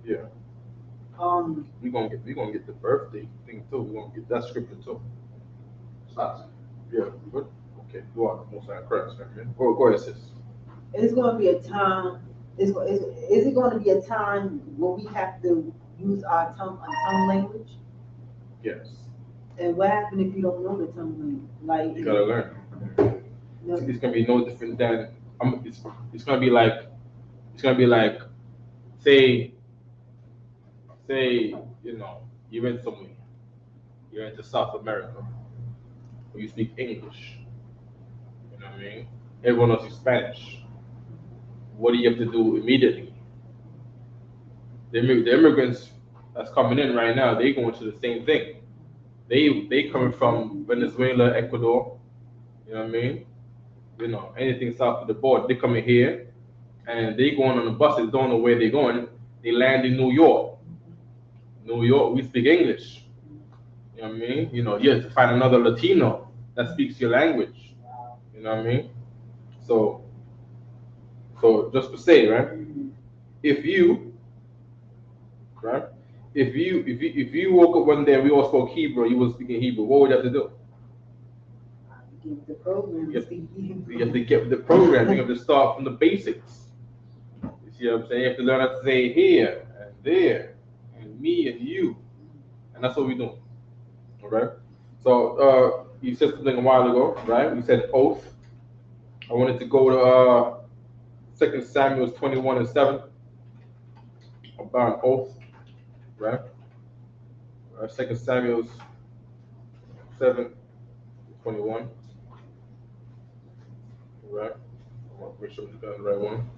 Yeah. We're gonna get the birthday thing too. We're gonna get that scripture too. So, yeah, good. Okay, go on. Most High Christ, man. Go ahead, sis. It's going to be a time. Is it going to be a time where we have to use our tongue language? Yes. And what happens if you don't know the tongue language? Like, You gotta learn. no, It's gonna be no different than it's gonna be like say say you're in somewhere, you're into South America, or you speak English. You know what I mean? Everyone else speaks Spanish. What do you have to do immediately? The immigrants that's coming in right now, they going to the same thing. They coming from Venezuela, Ecuador. You know what I mean? Anything south of the border, they coming here and they going on the buses, don't know where they're going. They land in New York. New York, we speak English. You know what I mean? You have to find another Latino that speaks your language. You know what I mean? So, so just to say, right? If you, right? If you woke up one day and we all spoke Hebrew, you was speaking Hebrew, what would you have to do? give the program. You have to get the program. You have to start from the basics. You see what I'm saying? You have to learn how to say here and there and me and you, and that's what we're doing. All right. So you said something a while ago, right? You said oath. I wanted to go to 2 Samuel 21:7 about an oath, right? 2 Samuel 7:21, right? I want to make sure we're doing the right one.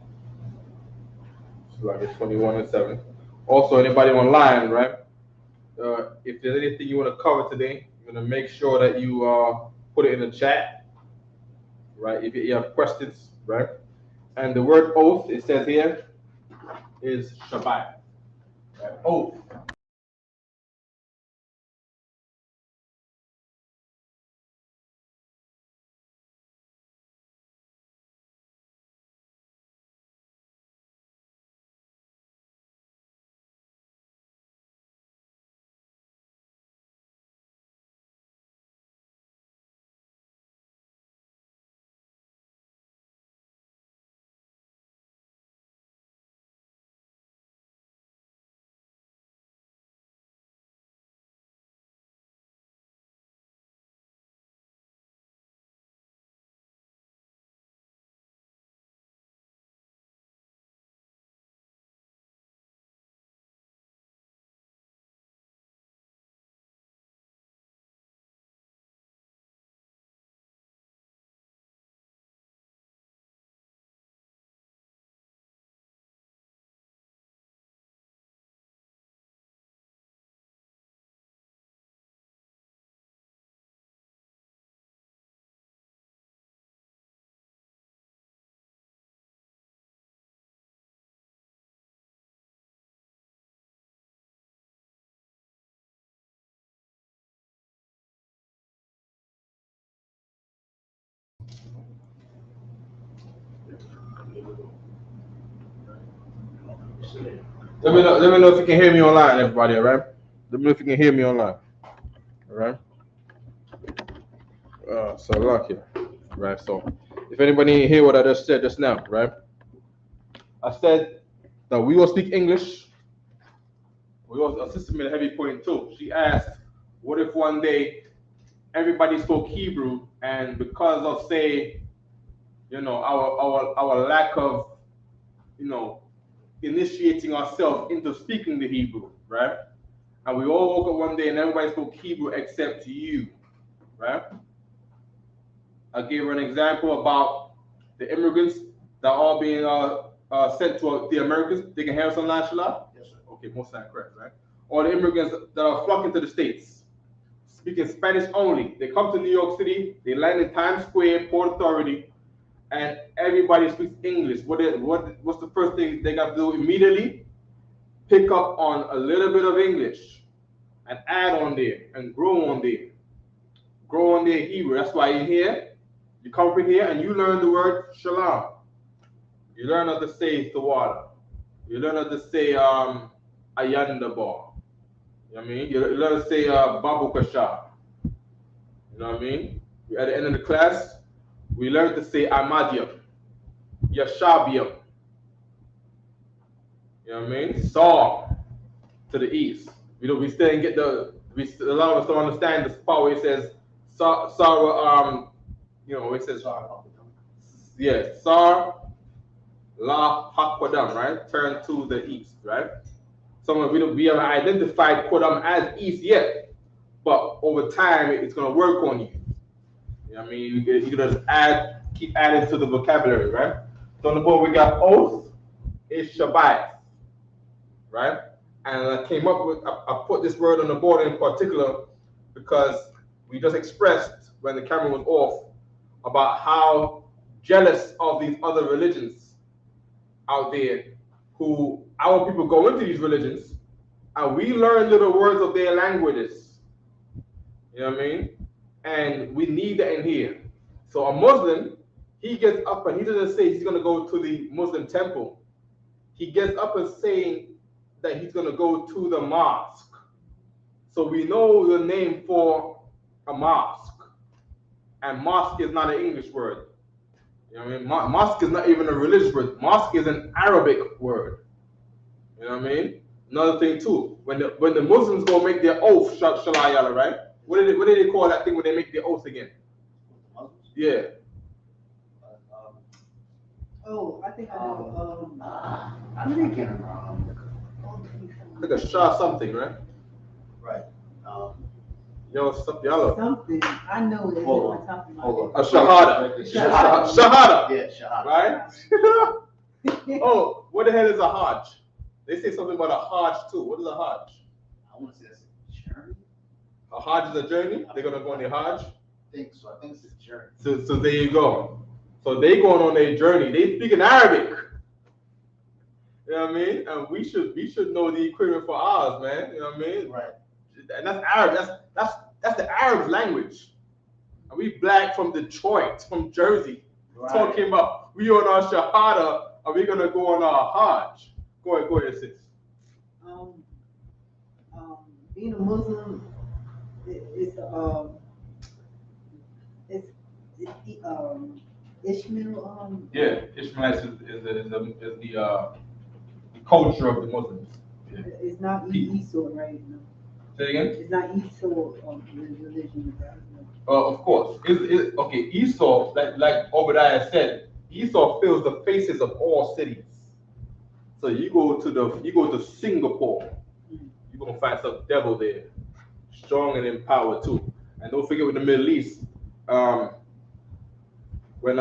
So like it's 21:7. Also, anybody online, right? If there's anything you want to cover today, you're gonna make sure that you put it in the chat, right? If you have questions, right? And the word oath, it says here, is Shabbat. Right? Oath. Let me know if you can hear me online, everybody. All right. Let me know if you can hear me online. All right. So luck here. Right. So if anybody didn't hear what I just said just now, right? I said that we will speak English. We also a sister made a heavy point too. She asked, "What if one day everybody spoke Hebrew, and because of say, our lack of, you know, initiating ourselves into speaking the Hebrew, right? And we all woke up one day and everybody spoke Hebrew except you, right? I gave her an example about the immigrants that are all being sent to the Americans. They can hear us on Shalom? Yes, sir. Okay, most of that correct, right? Or the immigrants that are flocking to the States, speaking Spanish only. They come to New York City, they land in Times Square, Port Authority, and everybody speaks English. What's the first thing they got to do immediately? Pick up on a little bit of English and add on there and grow on there. Grow on their Hebrew. That's why in here, you come from here and you learn the word shalom. You learn how to say the water. You learn how to say Ayanda Bar. You know what I mean? You learn to say Babu Kasha. You know what I mean? At the end of the class, we learn to say Ahmadiyya, Yashabiyya. You know what I mean? Saw to the east. We still didn't get a lot of us don't understand the part where it says Sarah, it says Sar La Hakwadam, right? Turn to the east, right? We haven't identified Kodam as east yet, but over time it's gonna work on you. You know what I mean? You just keep adding to the vocabulary, right? So on the board we got oath is Shabbat, right? And I came up with, I put this word on the board in particular because we just expressed when the camera was off about how jealous of these other religions out there who our people go into these religions and we learn little words of their languages. You know what I mean? And we need that in here. So a Muslim, he gets up and he doesn't say he's going to go to the Muslim temple. He gets up and saying that he's going to go to the mosque. So we know the name for a mosque. And mosque is not an English word. You know what I mean? Mosque is not even a religious word. Mosque is an Arabic word. You know what I mean? Another thing too, when the Muslims go make their oath, Shalayala, right? What do they call that thing when they make their oath again? Yeah. I think I know. I'm thinking Like a Shah something, right? right. Something. I know that. Hold on. A Shahada. Shahada. Yeah, Shahada. Right? Oh, what the hell is a Hajj? They say something about a Hajj too. What is a Hajj? I want to say that's a journey. A Hajj is a journey? They're going to go on their Hajj? I think so. I think it's a journey. So there you go. So they going on their journey. They speak in Arabic. You know what I mean? And we should know the equivalent for ours, man. You know what I mean? Right. And that's Arab. That's the Arab language. And we black from Detroit, from Jersey, talking about we on our Shahada and we're gonna go on our Hajj. Go ahead, sis. Being a Muslim is Ishmael. Yeah, Ishmaelites is the culture of the Muslims. Yeah. It's not Esau, right? No. Say again? It's not Esau religion, right? No. Of course. Okay, Esau, like Obadiah said, Esau fills the faces of all cities. So you go to Singapore, you're gonna find some devil there, strong and in power too. And don't forget with the Middle East, when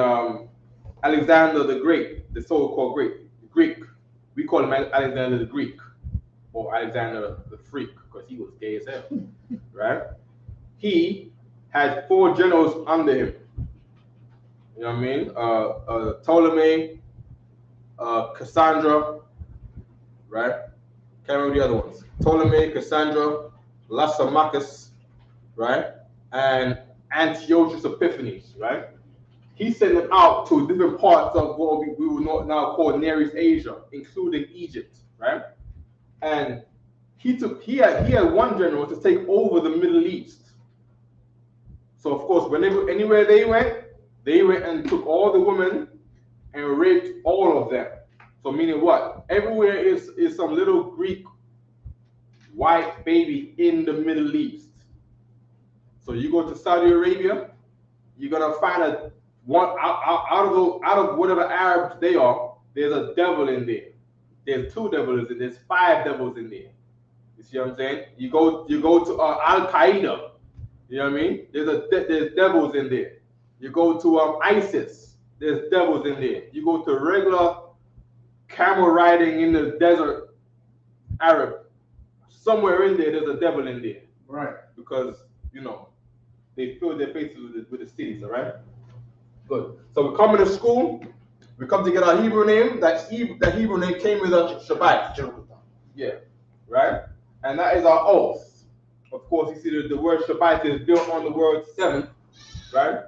Alexander the Great, the so-called Greek, we call him Alexander the Greek or Alexander the Freak because he was gay as hell, right? He had 4 generals under him. You know what I mean? Ptolemy, Cassandra, right? Can't remember the other ones. Ptolemy, Cassandra, Lysimachus, right? And Antiochus Epiphanes, right? He sent them out to different parts of what we would now call Near East Asia, including Egypt, right? And he had one general to take over the Middle East. So of course, anywhere they went and took all the women and raped all of them. So meaning what? Everywhere is some little Greek white baby in the Middle East. So you go to Saudi Arabia, you're gonna find out of whatever Arabs they are, there's a devil in there. There's 2 devils in there. There's 5 devils in there. You see what I'm saying? You go to Al Qaeda. You know what I mean? There's devils in there. You go to ISIS. There's devils in there. You go to regular camel riding in the desert Arab. Somewhere in there, there's a devil in there. Right. Because they fill their faces with the cities. All right. Good. So we come into school. We come to get our Hebrew name. That Hebrew name came with a Shabbat. Yeah. Right? And that is our oath. Of course, you see the word Shabbat is built on the word 7. Right?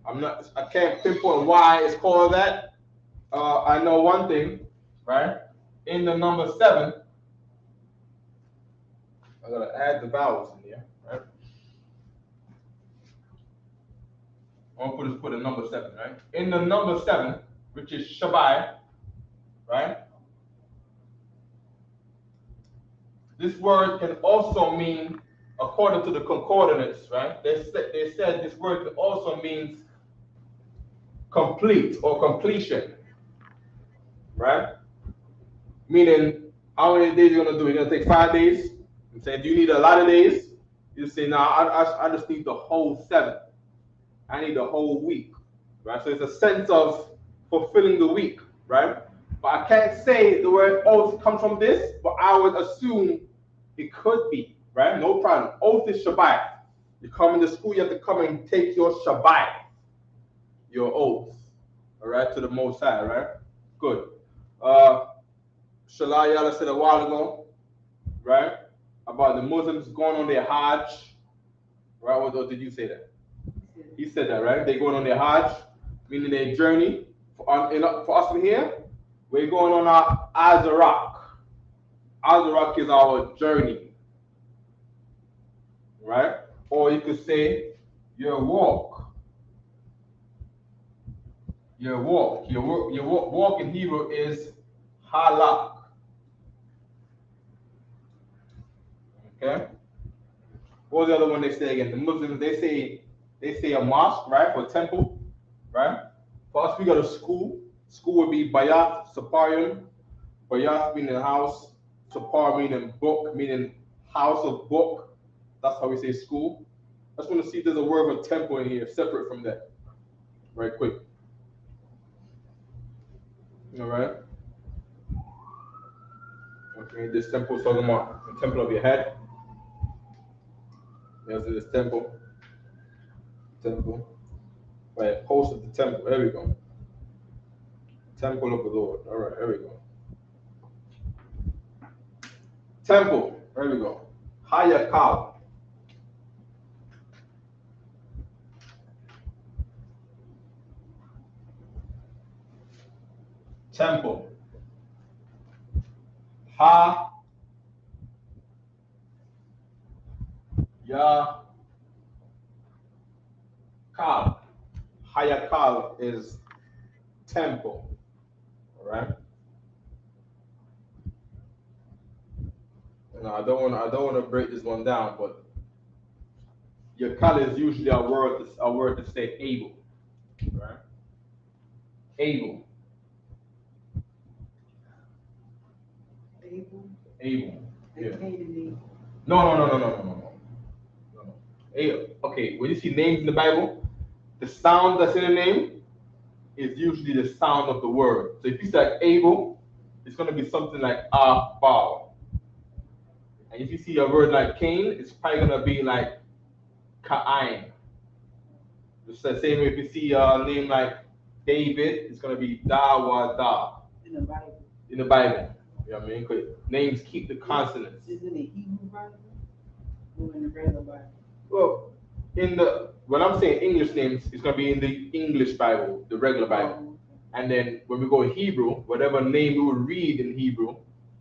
I can't pinpoint why it's called that. I know one thing, right? In the number 7, I gotta add the vowels in there, right? I'm gonna put a number 7, right? In the number 7, which is Shabbai, right? This word can also mean, according to the concordance, right? They said this word also means complete or completion, right? Meaning, how many days you're gonna do? You're gonna take 5 days? I'm saying, do you need a lot of days? You say, no, I just need the whole 7. I need the whole week, right? So it's a sense of fulfilling the week, right? But I can't say the word oath comes from this, but I would assume it could be, right? No problem. Oath is Shabbat. You come into school, you have to come and take your Shabbat, your oath, all right, to the Most High, right? Good. Shalai Yala said a while ago, right, about the Muslims going on their Hajj, right? Or did you say that? He said that, right? They're going on their Hajj, meaning their journey. For us here, we're going on our Azarak. Azarak is our journey, right? Or you could say your walk. Your walk. Your walk in Hebrew is halak. Okay? What was the other one they say again? The Muslims, they say a mosque, right? For a temple, right? For us, we go to school. School would be bayat, saparium. Bayat meaning house, sapar meaning book, meaning house of book. That's how we say school. I just want to see if there's a word for temple in here, separate from that. Right quick. All right. Okay, this temple is talking about the temple of your head. There's this temple. Temple. Right, post of the temple. There we go. Temple of the Lord. All right, there we go. Temple. There we go. Hayakal. Temple. Ha. Ya. Kal. Hayakal is temple. All right. Now I don't want to break this one down, but Yakal is usually a word to say able, right? Able. Able. Yeah. No. Okay, when you see names in the Bible, the sound that's in the name is usually the sound of the word. So if you say able, it's going to be something like a vowel. And if you see a word like Cain, it's probably going to be like Ka'ain. Just the same way if you see a name like David, it's going to be Da. In the Bible. In the Bible. You know what I mean? 'Cause names keep the consonants. Is it in the Hebrew Bible or in the regular Bible? Well, when I'm saying English names, it's going to be in the English Bible, the regular Bible. And then when we go in Hebrew, whatever name we will read in Hebrew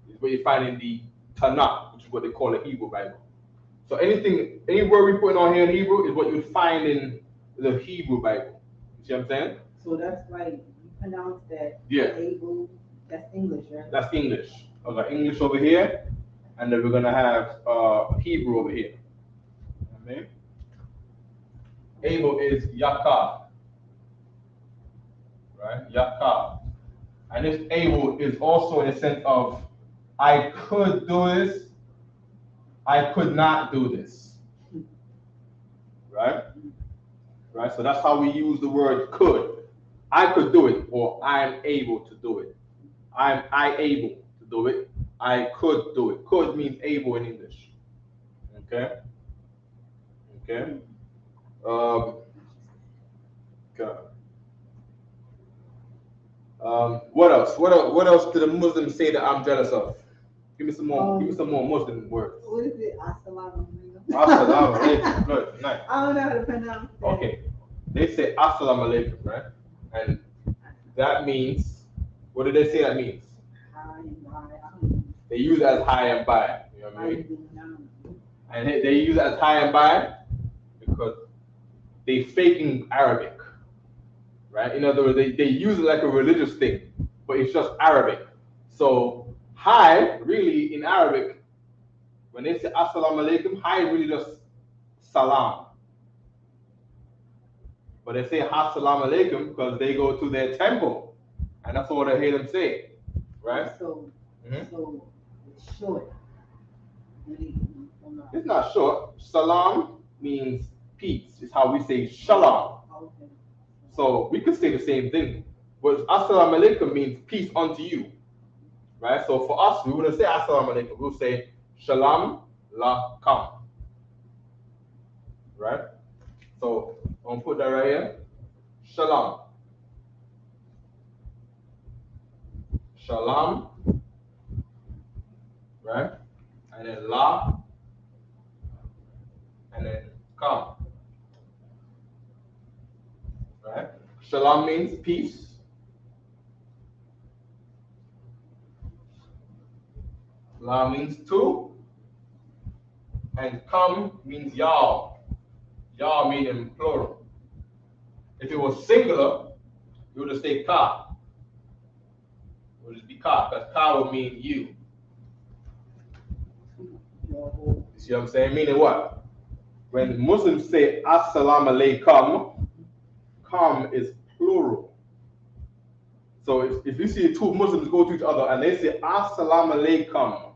is what you find in the Tanakh, which is what they call the Hebrew Bible. So any word we put on here in Hebrew is what you would find in the Hebrew Bible. You see what I'm saying? So that's like, you pronounce that Yeah. able, that's English, right? That's English. I got English over here, and then we're going to have Hebrew over here. Okay. Able is yakar, right? Yakar. And this able is also in the sense of I could do this, I could not do this. Right? Right? So that's how we use the word could. I could do it, or I'm able to do it. I able to do it. I could do it. Could means able in English. Okay? Okay? What else? What else do the Muslims say that I'm jealous of? Give me some more. Give me some more Muslim words. What is it? Assalamu alaikum. Assalamu alaikum. Good. Nice. I don't know how to pronounce that. Okay. They say assalamu alaikum, right? And that means, what do they say that means? Hi and bye. They use it as hi and bye. You know what I mean? And they use it as high and by because they faking Arabic, right? In other words, they use it like a religious thing, but it's just Arabic. So hi, really in Arabic, when they say assalamu alaikum, hi is really just salam. But they say assalamu alaikum because they go to their temple, and that's what I hear them say, right? So, Mhm. so it's short. It's not short. Salam means peace. It's how we say shalom. Okay. So we could say the same thing. But assalamu alaikum means peace unto you. Right? So for us, we wouldn't say assalamu alaikum. We'll say shalom lakam. Right? So I'm gonna put that right here. Shalom. Shalom. Right? And then la. And then kam. Right? Shalom means peace. La means two. And kam means y'all. Y'all meaning plural. If it was singular, you would just say ka. It would just be ka, because ka would mean you. You see what I'm saying? Meaning what? When Muslims say assalamu alaikum, kam is plural. So if you see two Muslims go to each other and they say assalamu alaikum,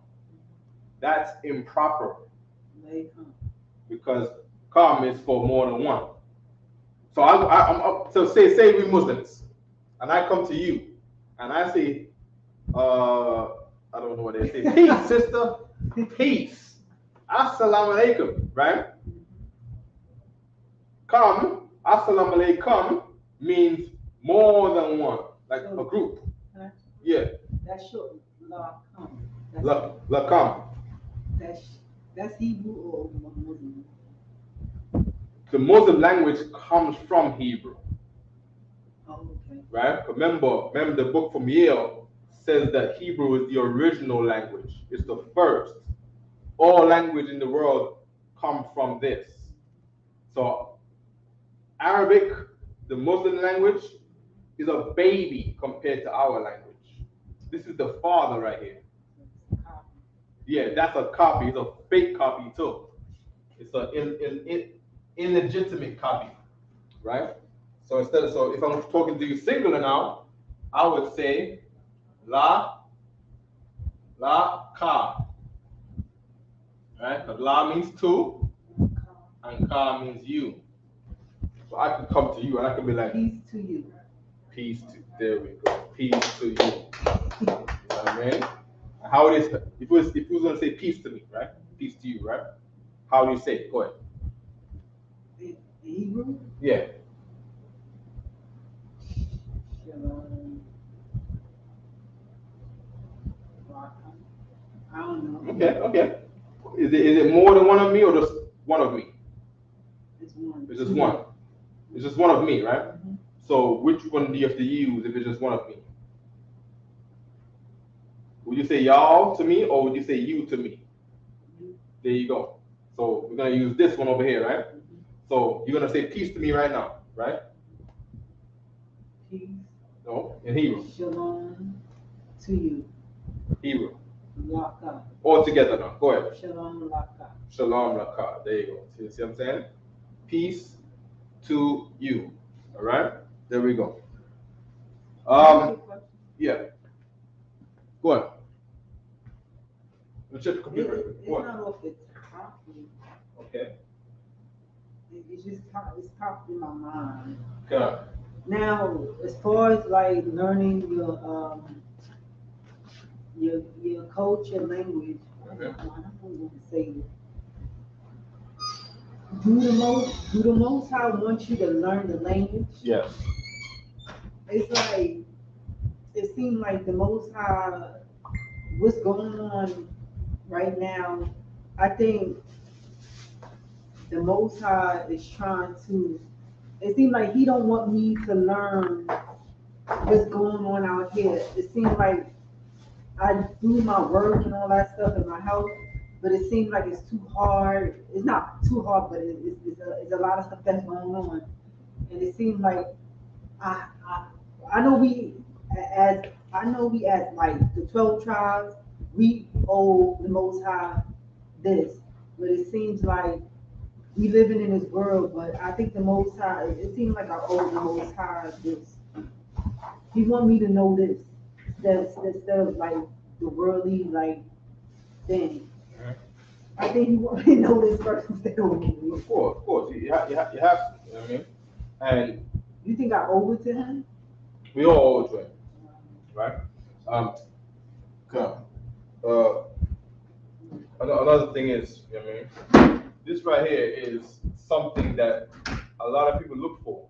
that's improper. Because kam is for more than one. So I'm up. So say we Muslims, and I come to you, and I say, I don't know what they say. Peace, sister. Peace. Assalamu alaikum. Right? Come. Assalamu alaikum means more than one, like a group. Yeah. That's short. La come. La come. That's Hebrew or Muslim? The Muslim language comes from Hebrew. Oh, okay. Right? Remember the book from Yale says that Hebrew is the original language. It's the first. All language in the world come from this. So Arabic, the Muslim language, is a baby compared to our language. This is the father right here. Yeah, that's a copy. It's a fake copy too. It's an illegitimate copy, right? So if I'm talking to you singular now, I would say la ka, right? Because la means two, and ka means you. So I can come to you and I can be like, peace to you. Peace to. There we go. Peace to you. You know what I mean? How it is? If you was gonna say peace to me, right? Peace to you, right? How do you say it? Go ahead. Hebrew? Yeah. Shalom. I don't know. Okay. Is it more than one of me or just one of me? It's one. It's just one. It's just one of me, right? Mm-hmm. So which one do you have to use if it's just one of me? Would you say y'all to me or would you say you to me? There you go. So we're gonna use this one over here, right? So you're gonna say peace to me right now, right? Peace. No, in Hebrew. Shalom to you. Hebrew. Laka. All together now. Go ahead. Shalom laka. Shalom laka. There you go. See what I'm saying? Peace to you. All right. There we go. Yeah. Go ahead. Let's check the computer. It's not off the top. Okay. It's just it's popped in my mind. Okay. Now, as far as like learning your culture language, Okay. I don't know what to say. Do the Most High want you to learn the language? Yes. It's like it seems like the Most High, what's going on right now, I think the Most High is trying to, it seems like he don't want me to learn what's going on out here. It seems like I do my work and all that stuff in my house, but it seems like it's too hard. It's not too hard, but it's a lot of stuff that's going on, and it seems like I I, I know we as I know we as like the 12 tribes, we owe the Most High this, but it seems like we living in this world, but I think the Most High, it seems like I owe the Most High this. He want me to know this instead of like the worldly like thing. I think he want me to know this first instead of me. Of course, you have to. You know what I mean? And You think I owe it to him? we all owe it to him, right? Come. Another thing is, you know what I mean? This right here is something that a lot of people look for,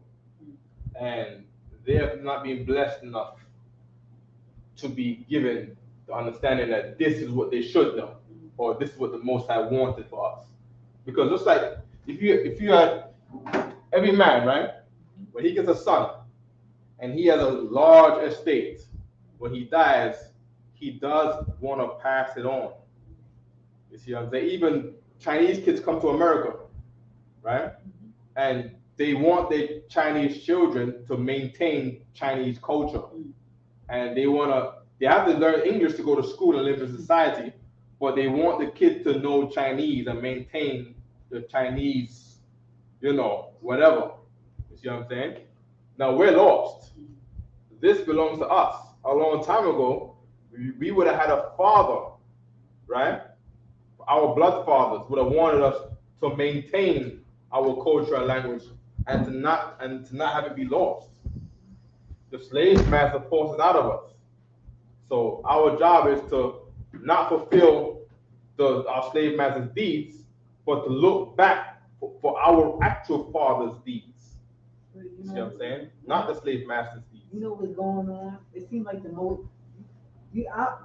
and they have not been blessed enough to be given the understanding that this is what they should know, or this is what the Most High wanted for us. Because just like if you had every man, right, when he gets a son and he has a large estate, when he dies, he does want to pass it on. You see what I'm saying? Even Chinese kids come to America, right? And they want their Chinese children to maintain Chinese culture. And they have to learn English to go to school and live in society, but they want the kid to know Chinese and maintain the Chinese, whatever. You see what I'm saying? Now we're lost. This belongs to us. A long time ago, we would have had a father, right? Our blood fathers would have wanted us to maintain our culture and language and to not have it be lost. The slave master forced it out of us. So our job is to not fulfill our slave master's deeds, but to look back for our actual father's deeds. You see what I'm saying? Not the slave master's deeds. You know what's going on? It seems like the most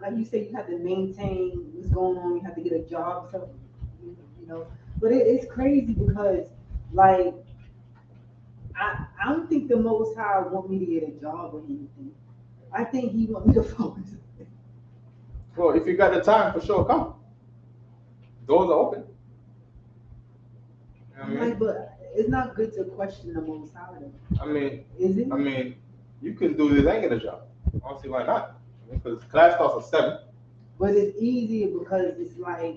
like you said, you have to maintain what's going on. You have to get a job, so But it's crazy because, like, I don't think the Most High want me to get a job or anything. I think He want me to focus. Well, if you got the time, for sure, come. Doors are open. I'm like, but it's not good to question the Most High. I mean, is it? I mean, you can do this and get a job. I don't see why not. Because class starts at 7. But it's easier because it's like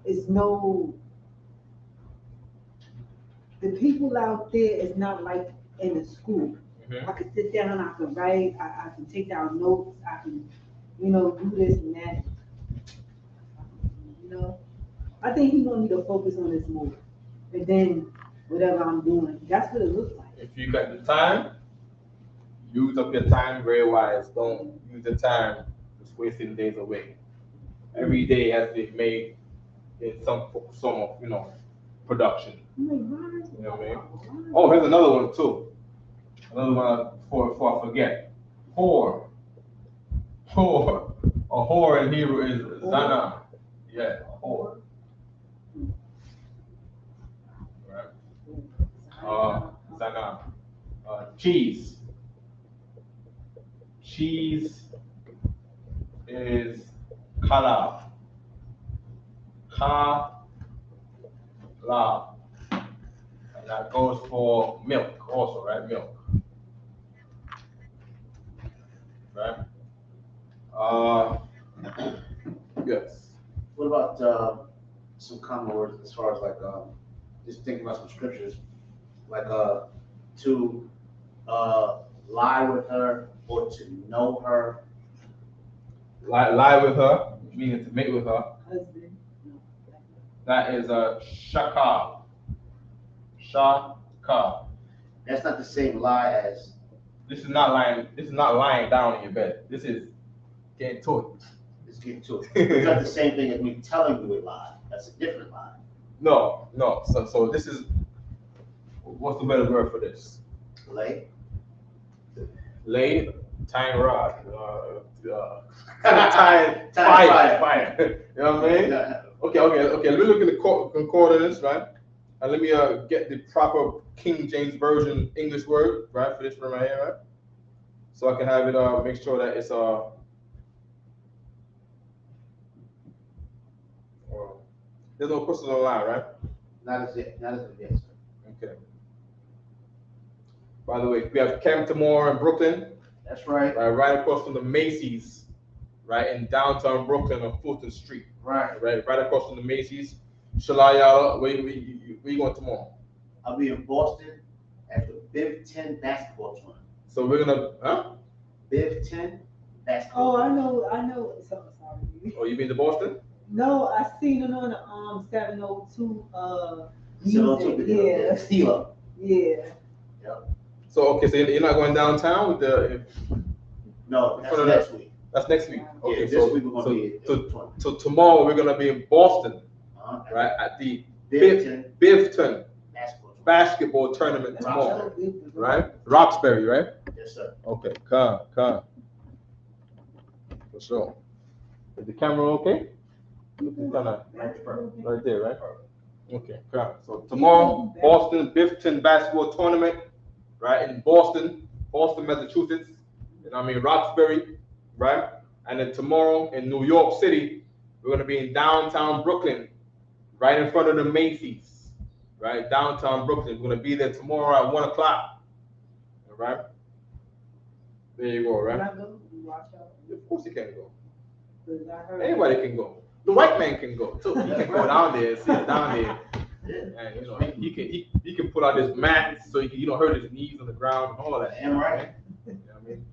it's no. The people out there is not like in the school. I can sit down, I can write, I can take down notes, I can, do this and that. I think He want me to focus on this more, and then whatever I'm doing, that's what it looks like. If you got the time, use up your time very wise. Don't use the time just wasting days away. Every day has to be made in some of production. You know what I mean? Oh, here's another one too. Another one before I forget. Whore. A whore in Hebrew is zana. Yeah, a whore. Right. Zana. Cheese. Cheese is kala. Kala. And that goes for milk also, right? Milk. Right? Yes. What about some common words as far as like just thinking about some scriptures, like to lie with her or to know her? Lie with her, meaning to mate with her. Husband. That is a shakar. Shakar. That's not the same lie as. This is not lying down in your bed. This is getting to it. Let's get to it. It's not the same thing as me telling you a lie. That's a different lie. No. So this is, what's the better word for this? Lay. Lay, tying rod. Tying fire. You know what I mean? Yeah. Okay. Let me look in the concordance, right? And let me get the proper King James Version English word, right, for this one right here, right? So I can have it make sure that it's There's no questions online, right? Not as yet, not as of yet, sir. Okay. By the way, we have camp tomorrow in Brooklyn, That's right. right across from the Macy's, right in downtown Brooklyn on Fulton Street. Right. Right across from the Macy's. Shalaya, where you going tomorrow? I'll be in Boston at the Big 10 basketball tournament. So we're gonna, huh? Big 10 basketball. Oh, I know. So sorry. Oh, you been to Boston? No, I seen it on the 702 So yeah. Stilo. Yeah. So okay, so you're not going downtown with the. No, that's next week. That's next week. Okay, Yeah, this week we're gonna be at the so tournament. tomorrow we're gonna be in Boston, right at the Bifton basketball tournament tomorrow, right? Roxbury, right? Yes, sir. Okay, come. For sure. Is the camera okay? Right there, right? Okay, come. So tomorrow, Boston Bifton basketball tournament, right in Boston, Massachusetts. You know what I mean? Roxbury, right? And then tomorrow in New York City, we're gonna be in downtown Brooklyn, right in front of the Macy's, right? Downtown Brooklyn. We're gonna be there tomorrow at 1 o'clock. All right. There you go, right? Of course you can go. Anybody can go. The white man can go. So he can go down there, sit down there, and you know he can pull out his mat so he don't hurt his knees on the ground and all of that. Damn right. You know what I mean?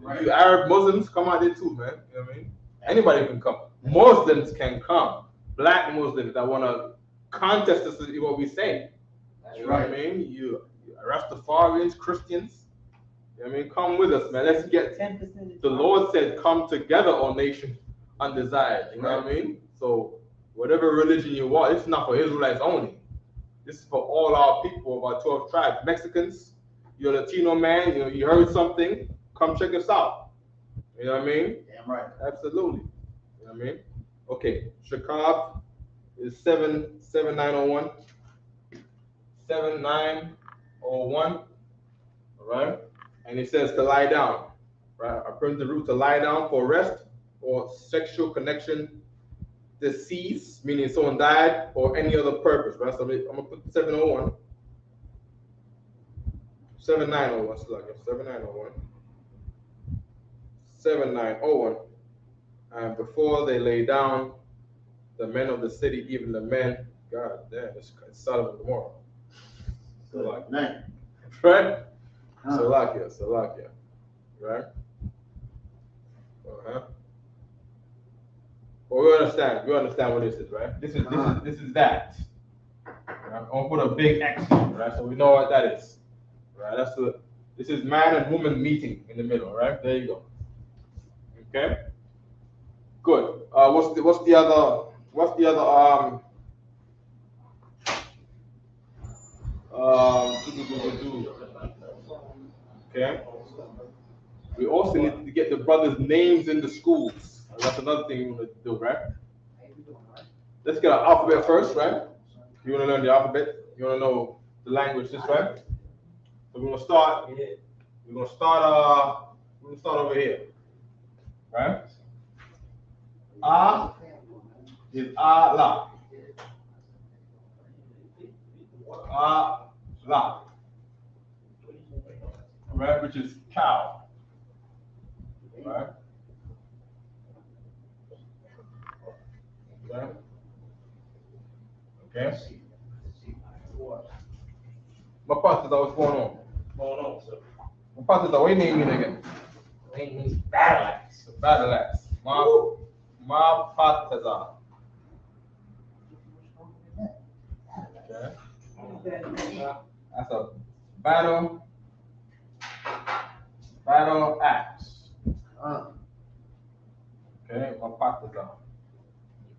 Right. You Arab Muslims come out there too, man. You know what I mean? Anybody can come. Muslims can come. Black Muslims that want to contest us is what we say. That's You know right. what I mean? You Rastafarians, Christians. You know what I mean? Come with us, man. Let's get. 10%. The Lord said, "Come together, all nations undesired." You know what I mean? So whatever religion you are, it's not for Israelites only. This is for all our people of our 12 tribes. Mexicans, you're a Latino man. You know, you heard something. Come check us out. You know what I mean? Damn right. Absolutely. You know what I mean? Okay. Chicago is 7901. 7901. All right. And it says to lie down. Right. I print the root to lie down for rest or sexual connection, deceased, meaning someone died, or any other purpose. Right. So I'm gonna put 701. 7901. So like 7901. 7901. And before they lay down, the men of the city, even the men, God damn, it's Sodom and Gomorrah. Good night. Right? Salakia. Right? Well, we understand what this is, right? This is that. Right? I'm gonna put a big X in it, right? So we know what that is. Right? This is man and woman meeting in the middle, right? There you go. Okay. Good. What's the other okay. We also need to get the brothers' names in the schools. That's another thing we want to do, right? Let's get an alphabet first, right? You want to learn the alphabet? You want to know the language, this, right? So we're gonna start over here, right? A is Allah. Allah. Right, which is cow. Right? Okay. My pastor, what's going on? Going on, sir. My pastor, what you name you again? Name means battle axe. Battle axe. My pastor. Okay. That's a battle axe. Okay, my pastor.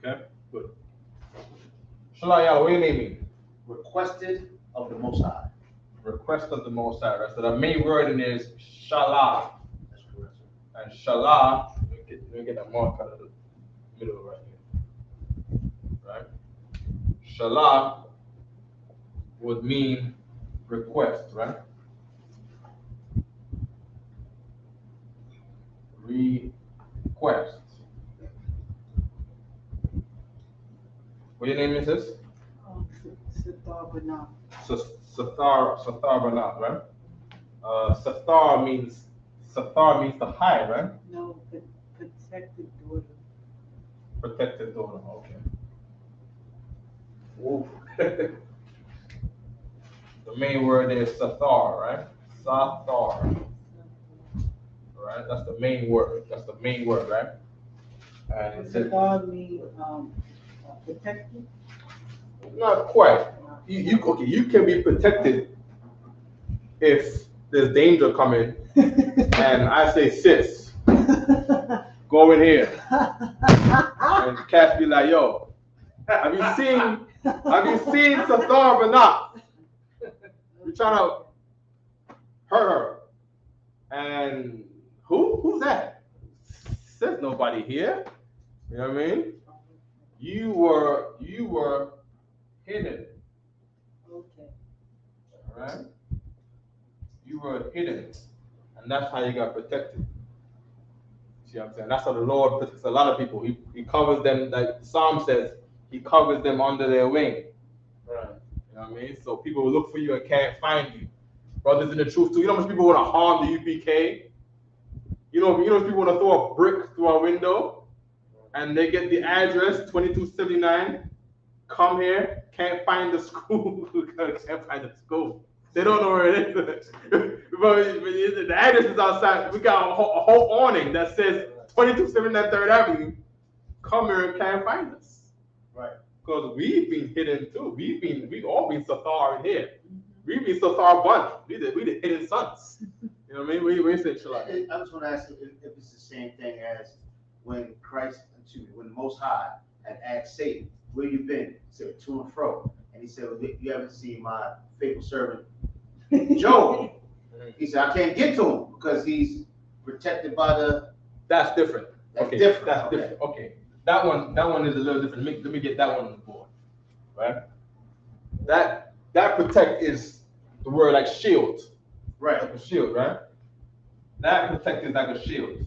Okay, good. Shalaya, what do you mean? Requested of the Most High. Request of the Most High. Right? So the main word in there is Shalah. That's correct, sir. And Shalah, let me get that mark out of the middle right here. Right? Shalah would mean request, right? Request. What your name is this? Sathar Banah. Sathar Banat, right? Sathar means the high, right? No, protected daughter. Protected daughter. Okay. Ooh. The main word is Sathar, right? Sathar. Right? That's the main word. Right? And it says, Sathar means protected. not quite. You can be protected if there's danger coming, and I say, sis, go in here, and Cass be like, yo, have you seen Sathar or not? You're trying to hurt her, and who's that? Says nobody here. You know what I mean? You were hidden. Okay. All right. You were hidden, and that's how you got protected. See what I'm saying? That's how the Lord protects a lot of people. He covers them, like Psalm says, He covers them under their wing. Right. You know what I mean? So people will look for you and can't find you. Brothers in the truth too. You know how much people want to harm the UPK? You know people want to throw a brick through a window, and they get the address 2279. Come here, can't find the school. Can't find the school. They don't know where it is. But the address is outside. We got a whole awning that says 2279 3rd Avenue. Come here and can't find us. Right. Because we've been hidden too. We've all been Sathar in here. We've been Sathar bunch. We the hidden sons. You know what I mean? We say Shalom. I just want to ask if it's the same thing as when when the Most High had asked Satan, where you been? He said, to and fro. And he said, well, you haven't seen my faithful servant, Job. He said, I can't get to him because he's protected by the... That's different. That's okay. different. That's different. Okay. That one is a little different. Let me get that one on the board. Right? That protect is the word like shield. Right. Like a shield, right? That protect is like a shield.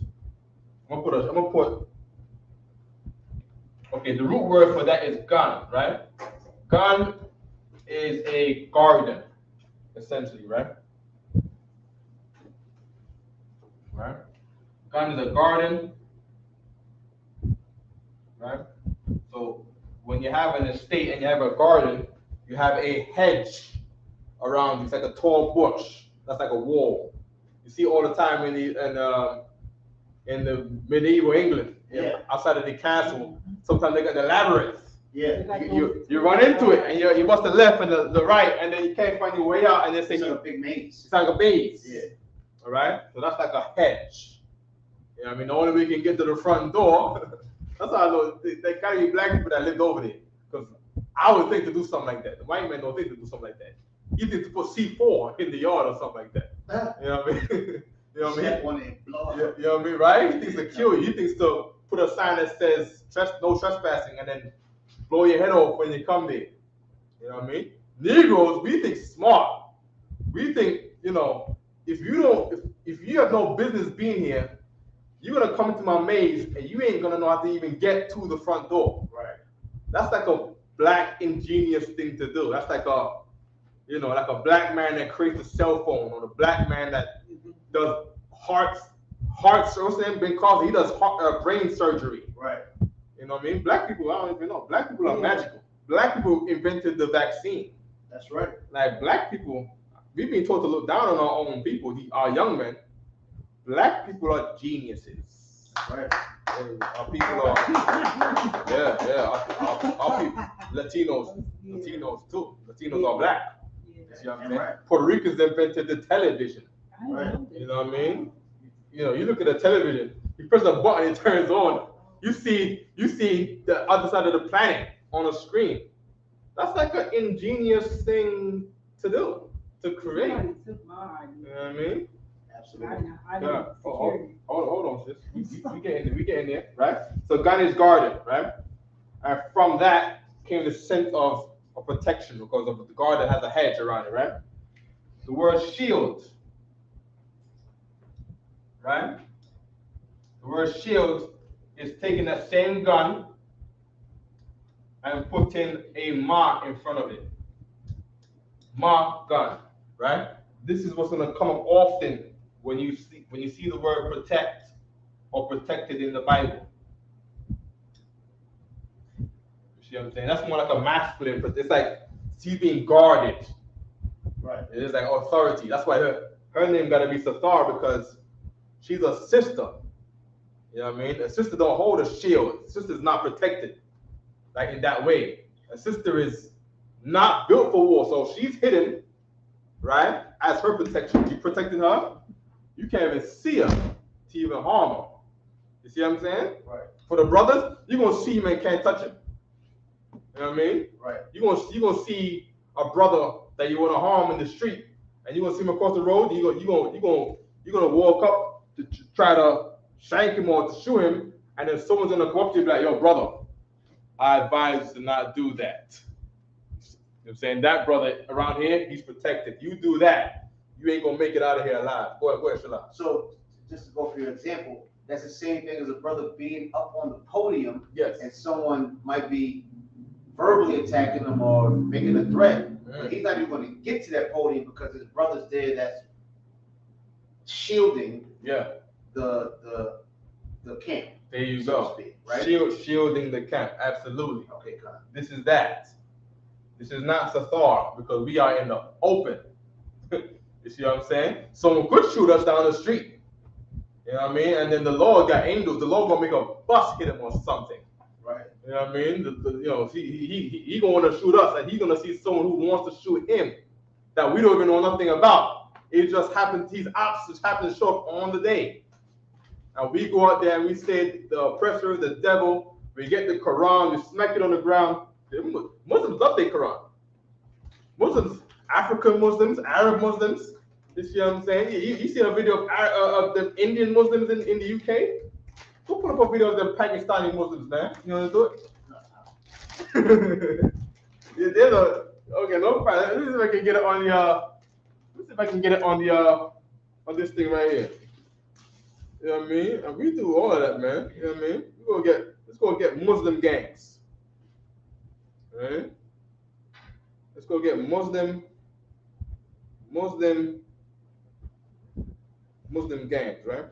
I'm gonna put okay, the root word for that is gun, right? Gun is a garden, essentially, right? Right? Gun is a garden, right? So when you have an estate and you have a garden, you have a hedge around you. It's like a tall bush. That's like a wall. You see all the time in the medieval England, outside of the castle. Sometimes they got the labyrinth. Yeah. You run into it, and you must have left and the right, and then you can't find your way out, and they say It's like a big maze. It's like a maze. Yeah. All right. So that's like a hedge. You know what I mean? The only way you can get to the front door. That's how I know they gotta be black people that lived over there. Because I would think to do something like that. The white man don't think to do something like that. He thinks to put C4 in the yard or something like that. You know what I mean? You know what I mean? You know what I mean, right? He thinks to kill you. He thinks to put a sign that says no trespassing and then blow your head off when you come there. You know what I mean? Negroes, we think smart. We think, if you have no business being here, you're gonna come into my maze and you ain't gonna know how to even get to the front door. Right. That's like a black ingenious thing to do. That's like like a black man that creates a cell phone, or the black man that does heart surgery. Ben Crosby, he does brain surgery. Right. You know what I mean? Black people, I don't even know. Black people are magical. Black people invented the vaccine. That's right. Like black people, we've been taught to look down on our own people, our young men. Black people are geniuses. Right. Our people are, our people, Latinos too. Latinos are black. You know what I'm saying? Right. Puerto Ricans invented the television. Right. You know what I mean? You look at the television, you press a button, it turns on. You see the other side of the planet on a screen. That's like an ingenious thing to do, to create. You know what I mean? Absolutely. Hold on, sis. We get in there, right? So gun is guarded, right? And from that came the sense of protection, because of the garden has a hedge around it, right? The word shield, right? The word shield is taking that same gun and putting a ma in front of it. Ma gun, right? This is what's going to come up often when you see the word protect or protected in the Bible. You see what I'm saying? That's more like a masculine, but it's like she's being guarded. Right. It is like authority. That's why her name got to be Sathar, because she's a sister. You know what I mean? A sister don't hold a shield. A sister's not protected, like in that way. A sister is not built for war, so she's hidden, right? As her protection, you protecting her. You can't even see her to even harm her. You see what I'm saying? Right. For the brothers, you're gonna see him and can't touch him. You know what I mean? Right. You're gonna see a brother that you want to harm in the street, and you're gonna see him across the road. You're gonna walk up to try to shank him or to shoot him, and then someone's gonna go up to you and be like, "Yo, brother, I advise you to not do that." You know what I'm saying? That brother around here, he's protected. You do that, you ain't gonna make it out of here alive. Go ahead, Shalom. So just to go for your example, that's the same thing as a brother being up on the podium. Yes. And someone might be verbally attacking him or making a threat. But he's not even going to get to that podium because his brother's there that's shielding the camp. There you so go. to speak, right? Shielding the camp. Absolutely. Okay, got it. This is that. This is not Sathar, because we are in the open. You see what I'm saying? Someone could shoot us down the street. You know what I mean? And then the Lord got angels. The Lord gonna make a bus hit him or something. Right. You know what I mean? You know, he gonna want to shoot us, and he's gonna see someone who wants to shoot him that we don't even know nothing about. It just happens. These opposites happen to show up on the day, and we go out there and we say the oppressor, the devil. We get the Quran, we smack it on the ground. Muslims love their Quran. Muslims, African Muslims, Arab Muslims. You see what I'm saying? You see a video of the Indian Muslims in the UK? Go put up a video of the Pakistani Muslims, man. You want to do it? Okay, no problem. Let me see if I can get it on the. Let's see if I can get it on the on this thing right here. You know what I mean? And we do all of that, man. You know what I mean? Let's go get Muslim gangs. Right? Let's go get Muslim gangs, right?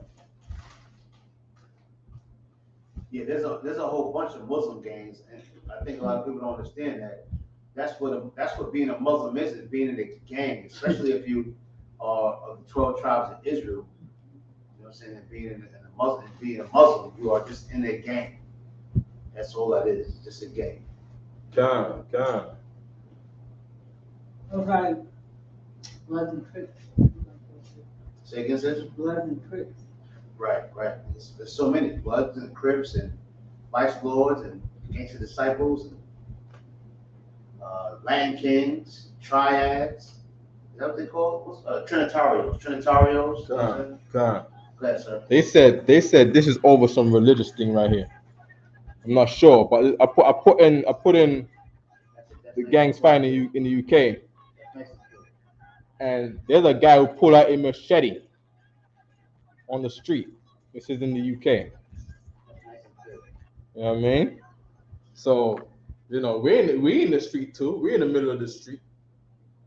Yeah, there's a whole bunch of Muslim gangs, and I think a lot of people don't understand that. That's what being a Muslim is being in a gang, especially if you are of the 12 tribes of Israel. You know what I'm saying? And being a Muslim, you are just in a gang. That's all that is, just a gang. God. Okay. Bloods and Crips. Say again, sis? Bloods and Crips. Right. There's so many Bloods and Crips and Vice Lords and Ancient Disciples and Land Kings, Triads. Is that what they call it? Trinitarios. God. Go ahead, sir. They said this is over some religious thing right here. I'm not sure, but I put in the gangs fighting in the UK, and there's a guy who pulled out a machete on the street. This is in the UK. You know what I mean? So, you know, we in the street too. We're in the middle of the street.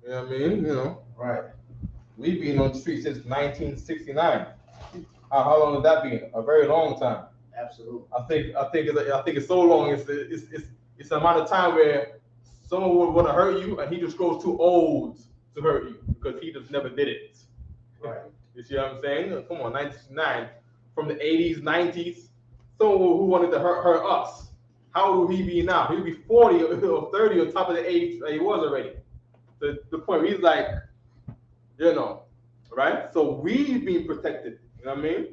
You know what I mean? You know, Right. we've been on the street since 1969. How long has that been? A very long time. Absolutely. I think it's so long. It's the amount of time where someone would want to hurt you, and he just grows too old to hurt you because he just never did it. Right. You see what I'm saying? Come on, 1969, from the 80s, 90s, someone who wanted to hurt us. How old would he be now? He'd be 40 or 30 on top of the age that he was already. The point where he's like, you know, right? So we've been protected. You know what I mean?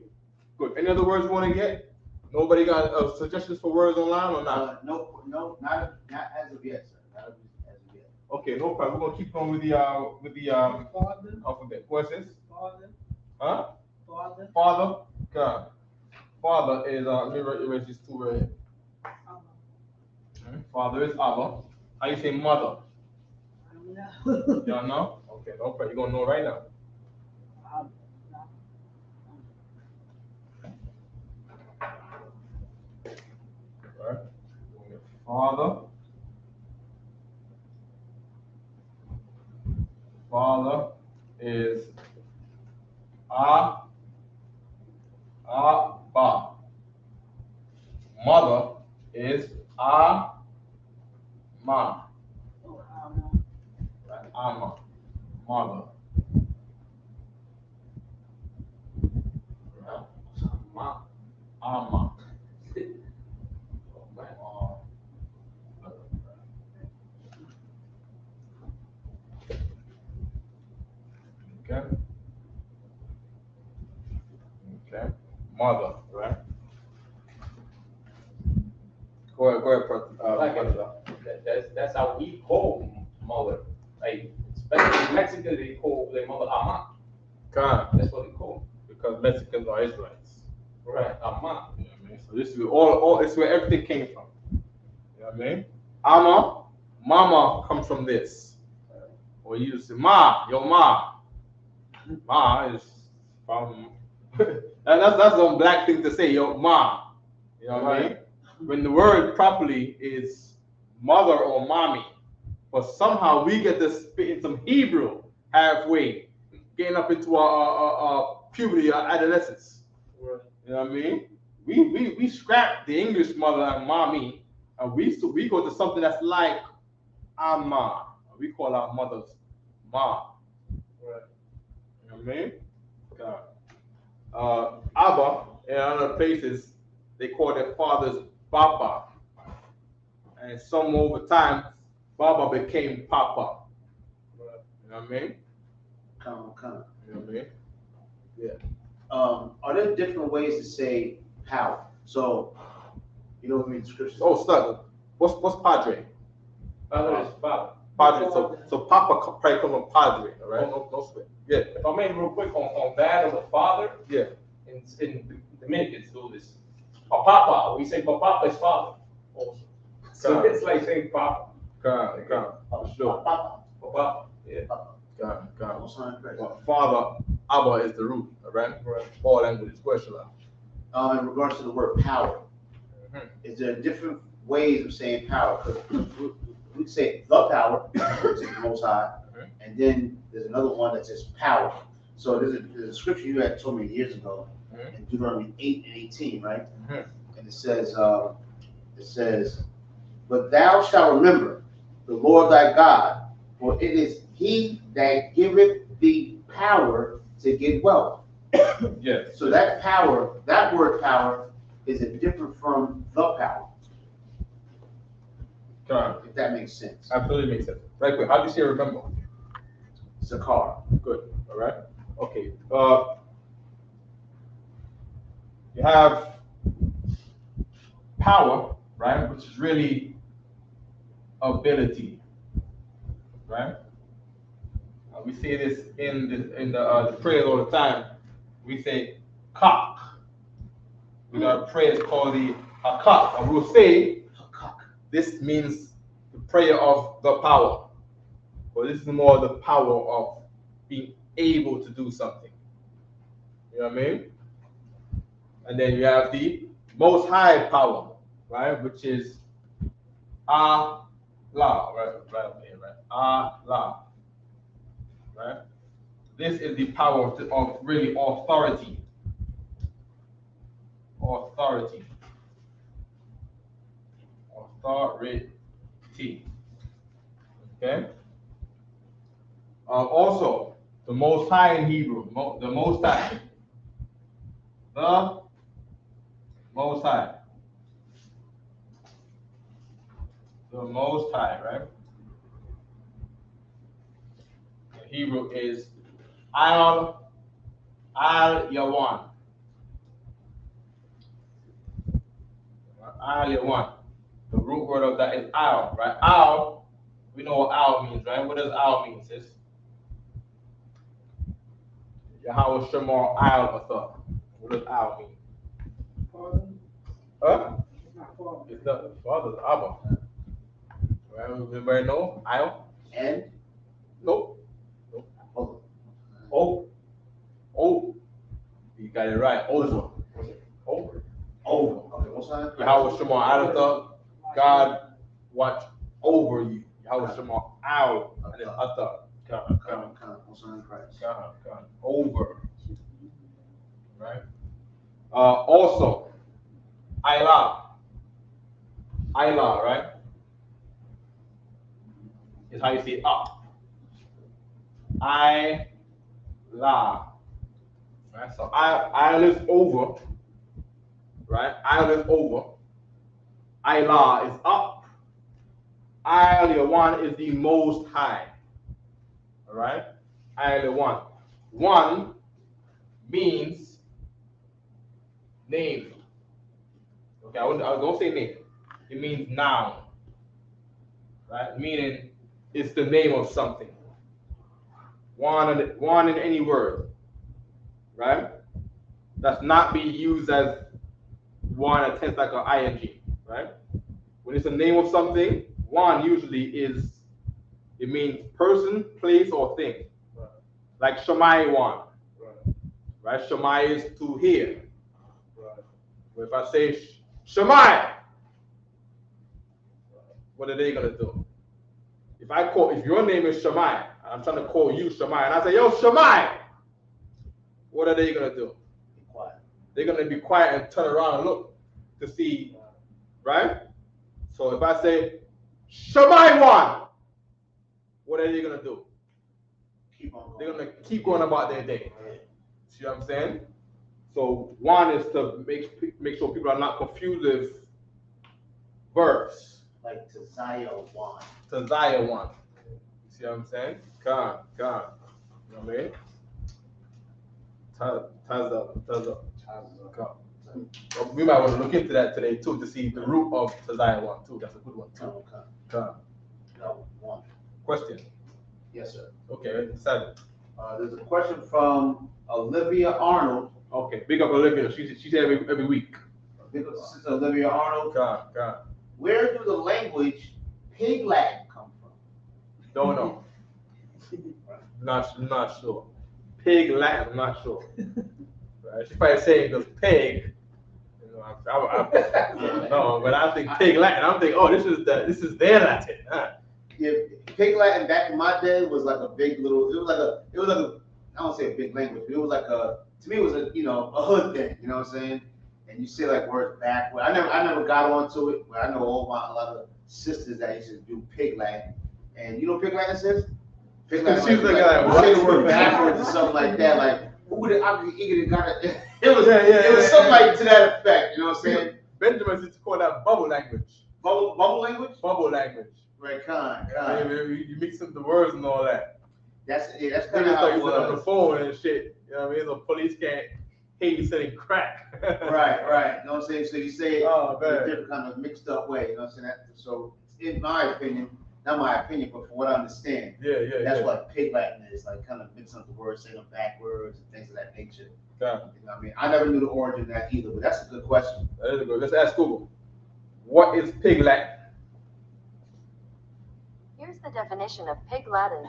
Good. Any other words you want to get? Nobody got suggestions for words online or not? No, not as of yet, sir. Not as of yet. Okay, no problem. We're gonna keep going with the Father. alphabet. What's this? Father. Huh? Father. Father. God. Father is let me erase these two right here. Father is Abba. How you say mother? I don't know. Y'all know? Okay, no problem. You're gonna know right now. Right? Father. mother is Ama. Right? Ama. Mother. Right? Ama. Okay. Okay. Mother, right? Go ahead, That's how we call mother. Like, especially in Mexico, they call their mother ama. God, That's what they call. because Mexicans are Israelites. Right, ama. You know what I mean? So this is all it's where everything came from. You know what I mean? Ama, mama comes from this. Or you say ma, your ma. Ma is from that's some black thing to say, your ma. You know what I mean? When the word properly is mother or mommy. But somehow we get to spit in some Hebrew halfway, getting up into our puberty, our adolescence. Right. You know what I mean? We scrap the English mother and mommy, and we go to something that's like ama. We call our mothers ma. Right. You know what I mean? Abba in other places they call their fathers Papa, and some over time Baba became Papa. Right. You know what I mean? Come. You know what I mean? Yeah. Are there different ways to say power? So, you know what I mean? Scriptures. Oh, stuck. What's Padre? Father is father. Padre. So Papa probably comes from Padre. All right. No sweat. Yeah. If I may real quick on that of the father, Yeah. in Dominicans do this. Papa, we say papa is father also. So God. it's like saying papa. God. For sure. Papa. Yeah. God. Well, Father, Abba is the root. All right. All languages. Question. in regards to the word power, is there different ways of saying power? Because we say the power, which is the Most High, and then there's another one that says power. So there's a scripture you had told me years ago in Deuteronomy 8:18, right? And it says, but thou shalt remember the Lord thy God, for it is he that giveth thee power to get wealth. Yes. So that power, that word power, is different from the power. God. If that makes sense. Absolutely makes sense. Right quick. How do you say remember? Zakar. Good. All right. Okay. You have power, right, which is really ability, right? We say this in the prayers all the time. We say cock. We got a prayer called the hakak, and we'll say this means the prayer of the power. But this is more the power of being able to do something. You know what I mean? And then you have the most high power, right? Which is Allah, right up here, right? Allah, right? This is the power of really authority. Authority. Okay? Also, the Most High in Hebrew, the Most High. The Most High. The Most High, right? In Hebrew is Al Yawan. Al Yawan. The root word of that is Al, right? Al, we know what Al means, right? What does Al mean, sis? Yahweh Shemar Al Athar. What does Al mean? Father. Huh? It's not father. It's the father's Abba. Right? Everybody know? Al? And Nope. oh, You got it right. Over. over. Okay, what's that? Yahweh Shemar Al Athar. God watch over you. Yahweh Shemar Al and then Athar. God. What's on Christ? God. Over. Right? Also, Ilah. Ayla, right? Is how you say up. Ayla. Right? So Ayla is over. Right? Ayla is over. Ayla is up. Ayla one is the most high. All right? Ayla one. One means name. Okay, I don't say name. It means noun. Right? Meaning it's the name of something. One in any word. Right? That's not be used as one that tense like an ing. Right? When it's the name of something, one usually it means person, place, or thing. Right. Like Shammai one. Right? Shammai is to hear. Right. But if I say Shammai, what are they gonna do? If your name is Shammai, I'm trying to call you Shammai, and I say, yo, Shammai, what are they gonna do? Be quiet. They're gonna be quiet and turn around and look to see, right? So if I say Shammai one, what are they gonna do? Keep on going. They're gonna keep going about their day. See what I'm saying? So one is to make sure people are not confused with verbs. Like to Zaya one. To Zaya one. You see what I'm saying? Come. You know what I mean? Taza. We might want to look into that today too to see the root of Tazaya one too. That's a good one too. Okay. No, one. Question. Yes, sir. Okay, 7. There's a question from Olivia Arnold. Okay, big up Olivia. She's every week. Big up to Sister Olivia Arnold. God. Where do the language Pig Latin come from? Don't know. Not sure. Pig Latin, I'm not sure. Right? She's probably saying because pig. You know, no, but I think Pig Latin. I'm thinking, oh, this is their Latin. Huh? Yeah, Pig Latin back in my day was like a big little. It was like a. I don't say a big language, but it was like to me it was a hood thing. You know what I'm saying? And you say like words backward. I never got onto it, but I know a lot of sisters that used to do Pig Latin. And you know what Pig Latin says? Pig Latin. She was like say the word backwards or something like that. Like who would it? It was something like to that effect. You know what I'm saying? Benjamin used to call that bubble language. Bubble language? Bubble language. Right, con. You mix up the words and all that. That's kind of how it was. On the phone and shit. You know what I mean? So police can't hear you saying crack. right. You know what I'm saying? So you say it in a different kind of mixed up way. You know what I'm saying? So in my opinion, not my opinion, but from what I understand, that's what Pig Latin is, like kind of mixing up the words, saying them backwards and things of that nature. Yeah. You know what I mean? I never knew the origin of that either, but that's a good question. That is a good. Let's ask Google. What is Pig Latin? Here's the definition of Pig Latin.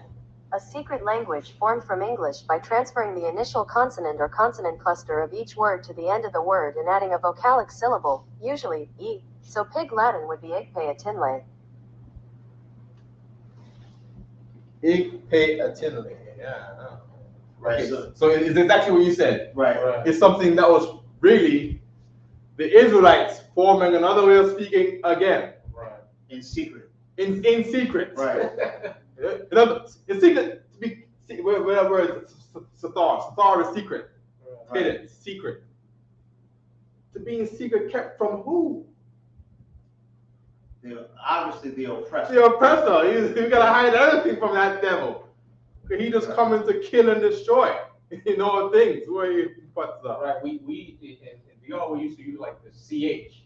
A secret language formed from English by transferring the initial consonant or consonant cluster of each word to the end of the word and adding a vocalic syllable, usually e. So Pig Latin would be Igpe Atinle. Igpe Atinle. Yeah. Right. Okay. So it's exactly what you said. Right. It's something that was really the Israelites forming another way of speaking again. Right. In secret. In secret. Right. In secret to be where is Sathar? Sathar is secret. Right. Hidden, secret. To be in secret kept from who? Obviously the oppressor. The oppressor. You gotta hide everything from that devil. He just coming to kill and destroy. All things where he puts up. Right. We in VR we used to use like the CH.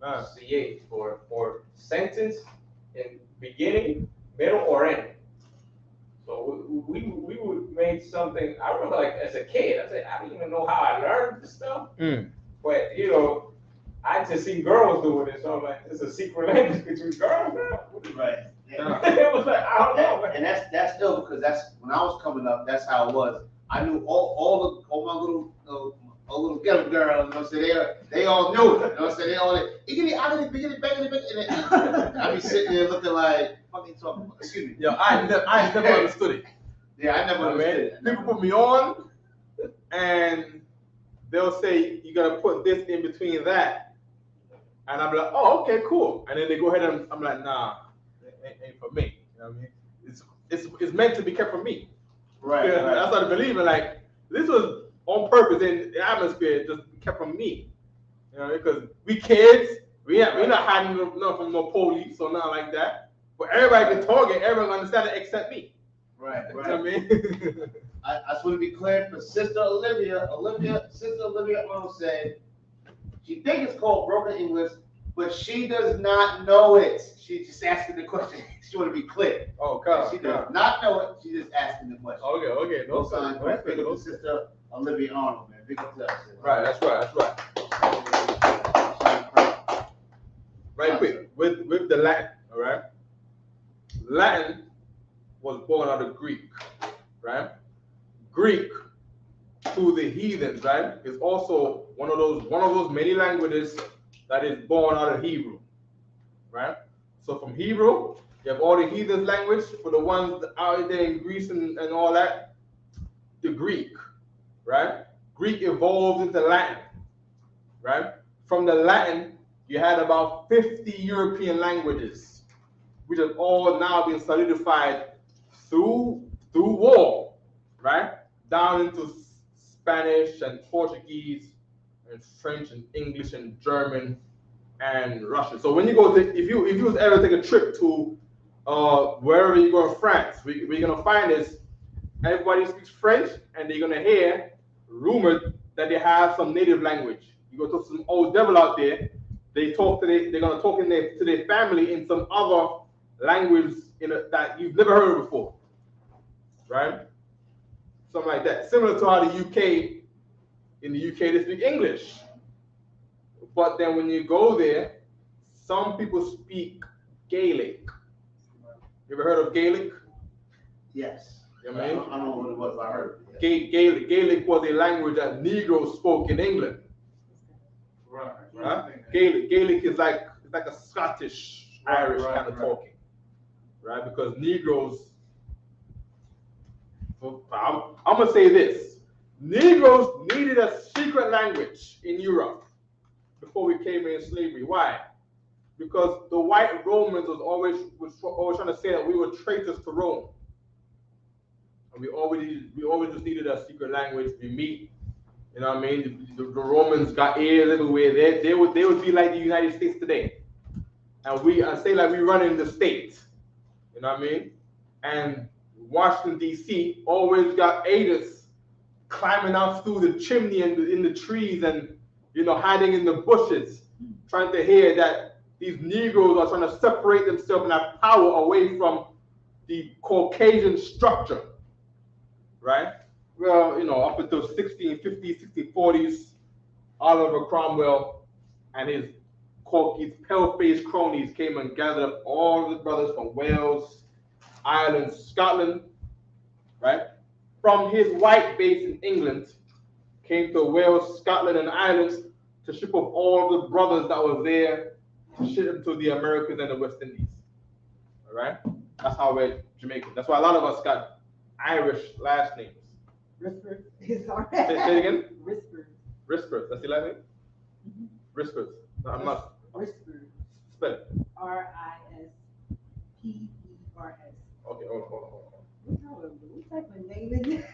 CH for sentence in beginning, middle, or end. So we would make something. I remember like as a kid, I said I didn't even know how I learned this stuff. But I just seen girls doing it, so I'm like, it's a secret language between girls now. Right. Yeah. It was like I don't know. And that's ill because that's when I was coming up. That's how it was. I knew all my little ghetto girls. You know, so they all knew it. You know, so they all and I be sitting there looking like fucking talking. Excuse me. Yo, I never understood it. Yeah, I never understood it. People put me on, and they'll say you gotta put this in between that. And I'm like, oh, okay, cool. And then they go ahead and I'm like, nah, it ain't for me. You know what I mean? It's meant to be kept from me. Right. Yeah, I started believing like this was on purpose in the atmosphere, just kept from me. You know, because we kids, we're not hiding nothing from no police or nothing like that. But everybody can talk it, everyone can understand it except me. Right. You know what I mean? I just want to be clear for Sister Olivia. Sister Olivia Arnold said she thinks it's called broken English, but she does not know it. She's just asking the question. She want to be clear. Oh, God. She does not know it. She's just asking the question. Okay. No sign. Big up to Sister Olivia Arnold, man. Big up to us. Right, that's right. Right quick, with the Latin, all right? Latin was born out of Greek, right? Greek to the heathens, right, is also one of those many languages that is born out of Hebrew, right? So from Hebrew, you have all the heathens language for the ones out there in Greece and all that. The Greek, right? Greek evolved into Latin, right? From the Latin, you had about 50 European languages, which have all now been solidified through war, right? Down into Spanish and Portuguese and French and English and German and Russian. So when you go to, if you was ever take a trip to wherever you go in France, we're gonna find is everybody speaks French and they're gonna hear rumored that they have some native language. You go to some old devil out there, they're gonna talk to their family in some other language that you've never heard of before, right? Something like that. Similar to how in the UK they speak English. But then when you go there, some people speak Gaelic. You ever heard of Gaelic? Yes. You know what I mean? I don't know what it was, but I heard it. Gaelic was a language that Negroes spoke in England. Right. Huh? Gaelic is like a Scottish, Irish kind of talking, right? Because Negroes, I'm gonna say this: Negroes needed a secret language in Europe before we came in slavery. Why? Because the white Romans was always trying to say that we were traitors to Rome, and we always just needed a secret language. We meet. You know what I mean? The Romans got ears everywhere. They would be like the United States today. And say like we run in the States. You know what I mean? And Washington, D.C. always got agents climbing out through the chimney and in the trees and, hiding in the bushes, trying to hear that these Negroes are trying to separate themselves and have power away from the Caucasian structure, right? Well, up until 1650s, 1640s, Oliver Cromwell and his pale-faced cronies came and gathered up all the brothers from Wales, Ireland, Scotland, right? From his white base in England, came to Wales, Scotland, and Ireland to ship up all the brothers that were there to ship them to the Americas and the West Indies. All right? That's how we're Jamaican. That's why a lot of us got Irish last names. Rispers. It's all Say right. it again? Rispers. Rispers. That's the last name? Rispers. No, I'm not. Rispers. Spell it. Rispers. Okay, hold on. What type of name is it?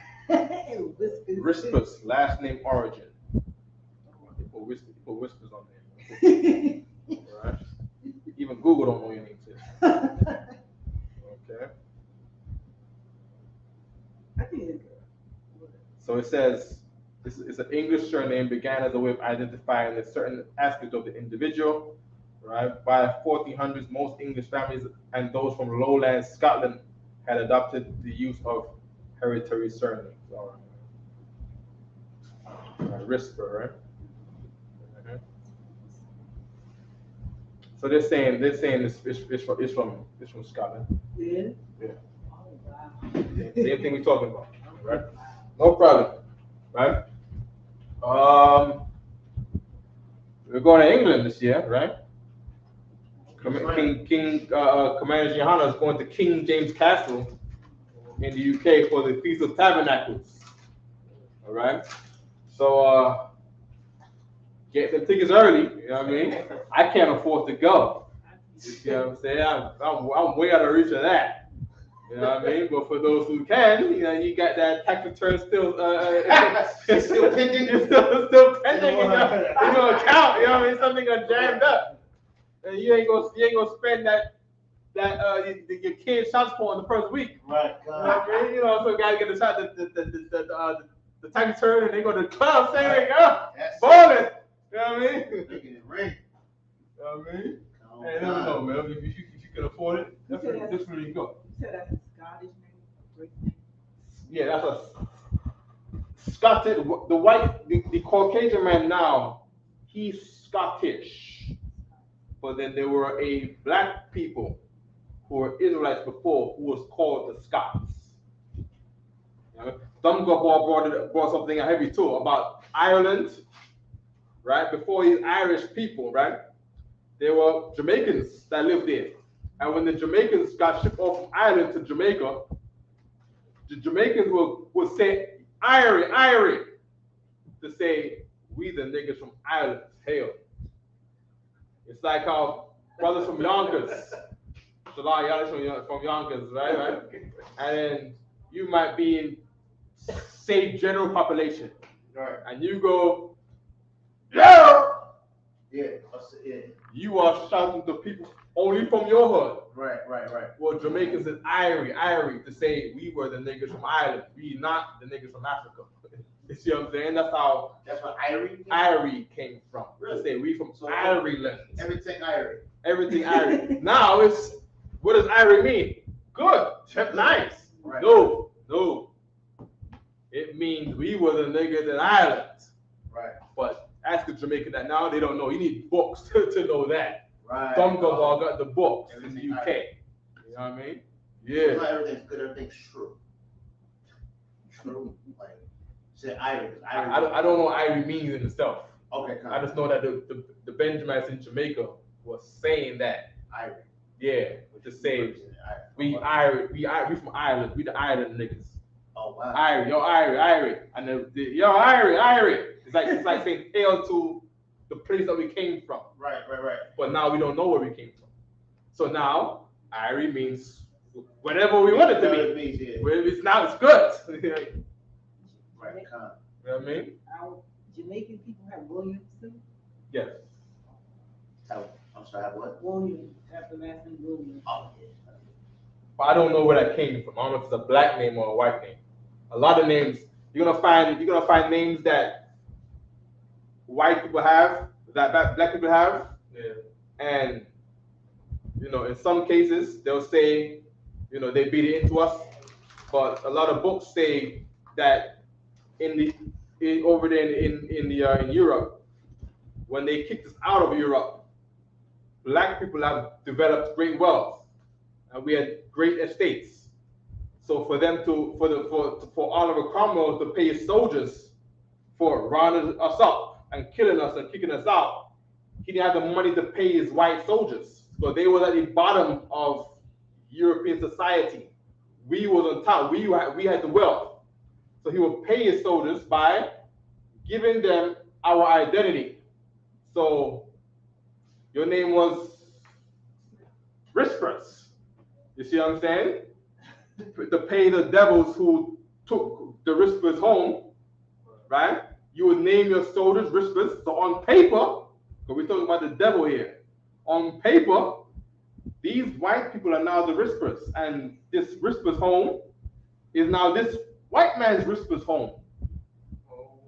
Whispers. Rispers, last name origin. Put whispers on there. All right. Even Google don't know your name, sis. Okay. I think it's So it says it's an English surname began as a way of identifying a certain aspect of the individual. Right. By 1400s, most English families and those from lowland Scotland had adopted the use of hereditary surnames. All right. Risper, right? Mm-hmm. So they're saying it's from Scotland. Yeah. Yeah. Oh, wow. Same thing we're talking about, right? No problem, right? We're going to England this year, right? Commander Johanna is going to King James Castle in the UK for the Feast of Tabernacles. All right. So get them tickets early. You know what I mean? I can't afford to go. You know what I'm saying? I'm way out of reach of that. You know what I mean? But for those who can, you know, you got that tax return still It's still pending. It's still pending in your account. You know what I mean? Something got jammed up, and you ain't gonna spend your kid's shop support in the first week. Right. You know what I mean? You know, so you gotta get the tax return, and they go to the club saying, balling. You know what I mean? Making it rain. You know what I mean? Hey, never know, man. If you can afford it, that's where you go. You said that's a Scottish name, a great name. Yeah, that's a Scottish. The Caucasian man now, he's Scottish. But then there were a black people who were Israelites before who was called the Scots. You know, brought something heavy too about Ireland, right? Before these Irish people, right? There were Jamaicans that lived there. And when the Jamaicans got shipped off from Ireland to Jamaica, the Jamaicans would say, Irie, to say, we the niggas from Ireland, hail. It's like our brothers from Yonkers. Shalai, y'all from Yonkers, right? And then you might be in, say, general population. Right. And you go, yeah! Yeah. You are shouting to people only from your hood. Right. Well, Jamaicans is Irie, to say we were the niggas from Ireland. We not the niggas from Africa. You see what I'm saying? That's what Irie? Irie came from. Really? To say we from Ireland. Everything Irie. Everything Irie. Now it's, what does Irie mean? Good. Nice. Right. No. It means we were the niggas in Ireland. Right. But ask a Jamaican that now, they don't know. You need books to know that. Right. Dungabar got the books in the UK. Right. You know what I mean? Yeah. Not everything's good, everything's true. True. Like, say Irie. I don't know what Irie means in itself. Okay, I just know that the Benjamites in Jamaica was saying that. Irie. Yeah, to say we from Ireland, we the Ireland niggas. Oh wow. Irie, and yo Irie. It's like saying hail to the place that we came from. Right. But now we don't know where we came from. So now Irie means whatever we want it to be. It means, yeah. It's now it's good. Right. You know what I mean? Our Jamaican people have Williams too. Yes. I'm sorry, what? Williams, after last name Williams. Oh, yeah. But I don't know where that came from. I don't know if it's a black name or a white name. A lot of names you're gonna find names that white people have, that black people have. Yeah. And in some cases they'll say, they beat it into us. But a lot of books say that over there in Europe, when they kicked us out of Europe, black people have developed great wealth, and we had great estates. So for them for Oliver Cromwell to pay his soldiers for rounding us up and killing us and kicking us out, he didn't have the money to pay his white soldiers. So they were at the bottom of European society. We was on top. We had the wealth. So he would pay his soldiers by giving them our identity. So your name was Rispers. You see what I'm saying? To pay the devils who took the Rispers home, right? You would name your soldiers Rispers. So on paper, because we're talking about the devil here, on paper, these white people are now the Rispers, and this Rispers home is now this white man's Rispers home,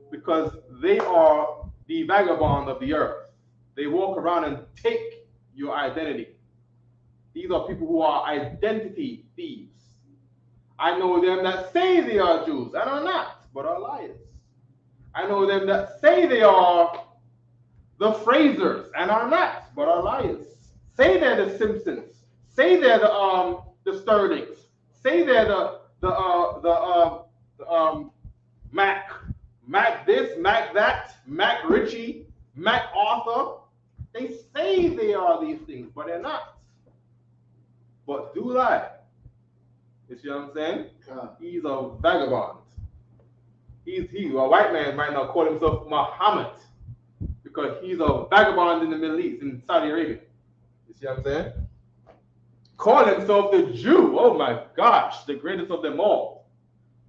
because they are the vagabond of the earth. They walk around and take your identity. These are people who are identity thieves. I know them that say they are Jews and are not, but are liars. I know them that say they are the Frasers and are not, but are liars. Say they're the Simpsons. Say they're the Sterlings. Say they're the Mac this, Mac that, Mac Ritchie, Mac Arthur. They say they are these things, but they're not. But do lie. You see what I'm saying? He's a vagabond. A white man might not call himself Muhammad, because he's a vagabond in the Middle East, in Saudi Arabia. You see what I'm saying? Call himself the Jew. Oh my gosh, the greatest of them all.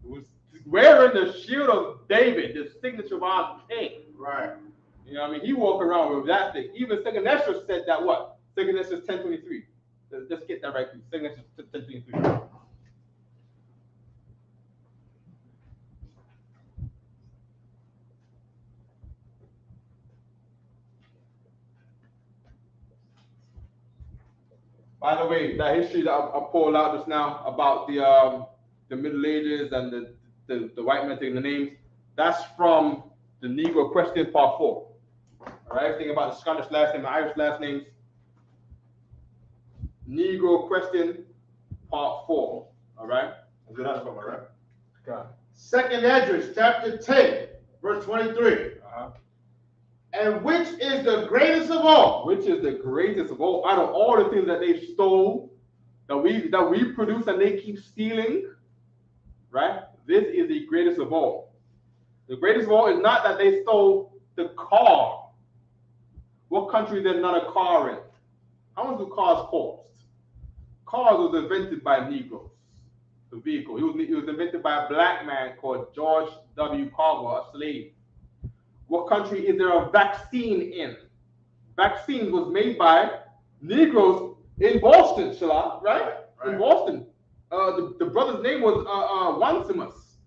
Who's wearing the shield of David, the signature of our king. Right. You know what I mean? He walked around with that thing. Even Second Ezra said that what? Second Ezra 10:23. Let's get that right. Second Ezra 10:23. By the way, that history that I pulled out just now about the Middle Ages and the white men taking the names, that's from the Negro Question Part 4. All right, everything about the Scottish last name, the Irish last names. Negro Question Part 4. All right, that's where that's from. All right. Okay. Second Esdras, chapter 10, verse 23. And which is the greatest of all? Which is the greatest of all? Out of all the things that they stole, that we produce and they keep stealing, right? This is the greatest of all. The greatest of all is not that they stole the car. What country is there not a car in? How much do cars cost? Cars was invented by Negroes. The vehicle. It was invented by a black man called George W. Carver, a slave. What country is there a vaccine in? Vaccine was made by Negroes in Boston, Shala, right? In Boston. The brother's name was Onesimus.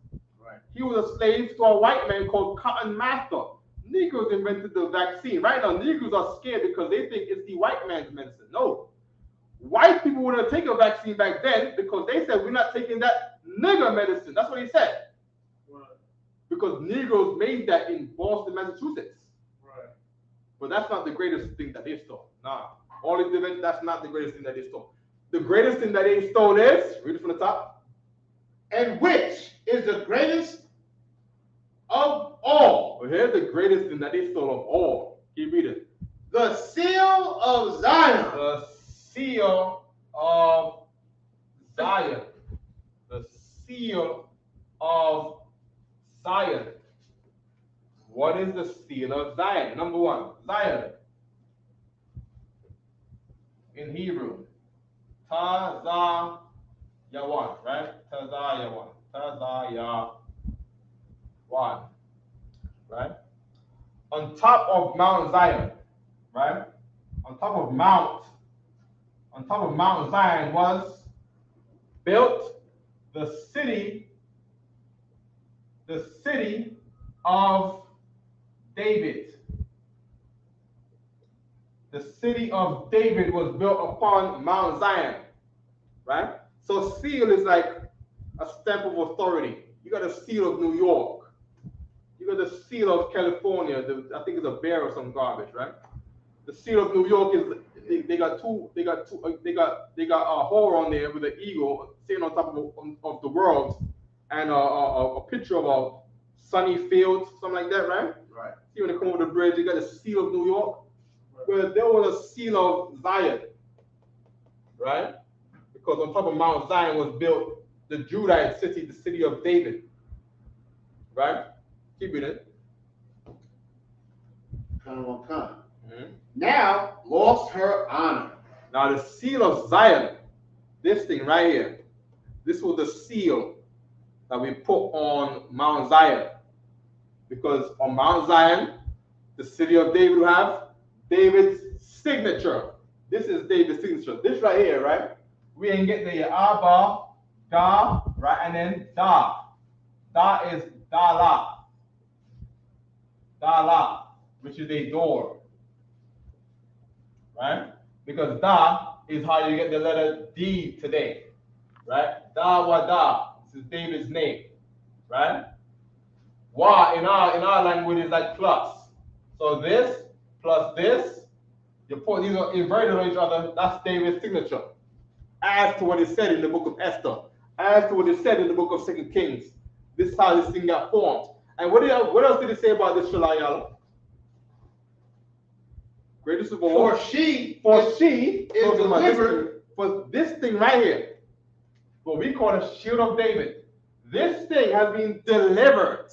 Right. He was a slave to a white man called Cotton Mather. Negroes invented the vaccine. Right now, Negroes are scared because they think it's the white man's medicine. No. White people wouldn't take a vaccine back then because they said, we're not taking that nigger medicine. That's what he said. Because Negroes made that in Boston, Massachusetts. Right. But that's not the greatest thing that they stole. Nah. All these events, that's not the greatest thing that they stole. The greatest thing that they stole is, read it from the top. And which is the greatest of all? Well, here's the greatest thing that they stole of all. Keep reading. The seal of Zion. The seal of Zion. The seal of Zion. What is the seal of Zion? Number one, Zion. In Hebrew, Ta-za-yawan, right? Ta-za-yawan. Ta-za-yawan, right? On top of Mount Zion, right? On top of Mount Zion was built the city of David. The city of David was built upon Mount Zion, right? So seal is like a stamp of authority. You got a seal of New York. You got the seal of California. I think it's a bear or some garbage, right? The seal of New York is they got a whore on there with an eagle sitting on top of the world, and a picture of a sunny field, something like that, right? Right. See when they come over the bridge, they got a seal of New York. Well, there was a seal of Zion, right? Because on top of Mount Zion was built the Judite city, the city of David, right? Keep reading. Now lost her honor. Now the seal of Zion, this thing right here, this was the seal that we put on Mount Zion. Because on Mount Zion, the city of David will have David's signature. This is David's signature. This right here, right? We ain't get the Abba, Da, right? And then Da. Da is Dala. Dala, which is a door. Right? Because Da is how you get the letter D today. Right? Da wa da. This is David's name. Right? Wa in our language is like plus. So this plus this, you put these are inverted on each other, that's David's signature. As to what is said in the book of Esther, as to what is said in the book of 2 Kings, this is how this thing got formed. And what else did it say about this Shalayala? Greatest of all. For she is delivered. For this thing right here, what we call the shield of David, this thing has been delivered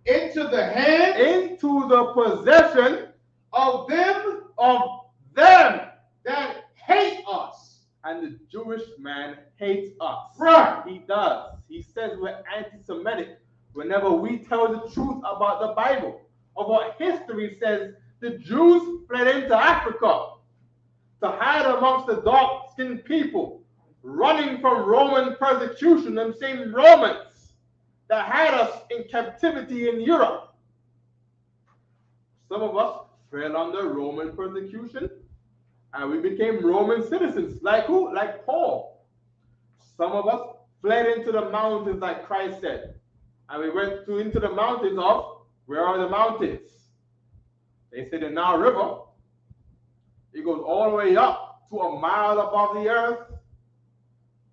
into the hand, into the possession of them that hate us. And the Jewish man hates us. Right. He does. He says we're anti-Semitic whenever we tell the truth about the Bible. Of what history says the Jews fled into Africa to hide amongst the dark-skinned people, running from Roman persecution, them same Romans that had us in captivity in Europe. Some of us fell under Roman persecution, and we became Roman citizens. Like who? Like Paul. Some of us fled into the mountains, like Christ said. And we went into the mountains of, where are the mountains? They say the Nile River. It goes all the way up to a mile above the earth,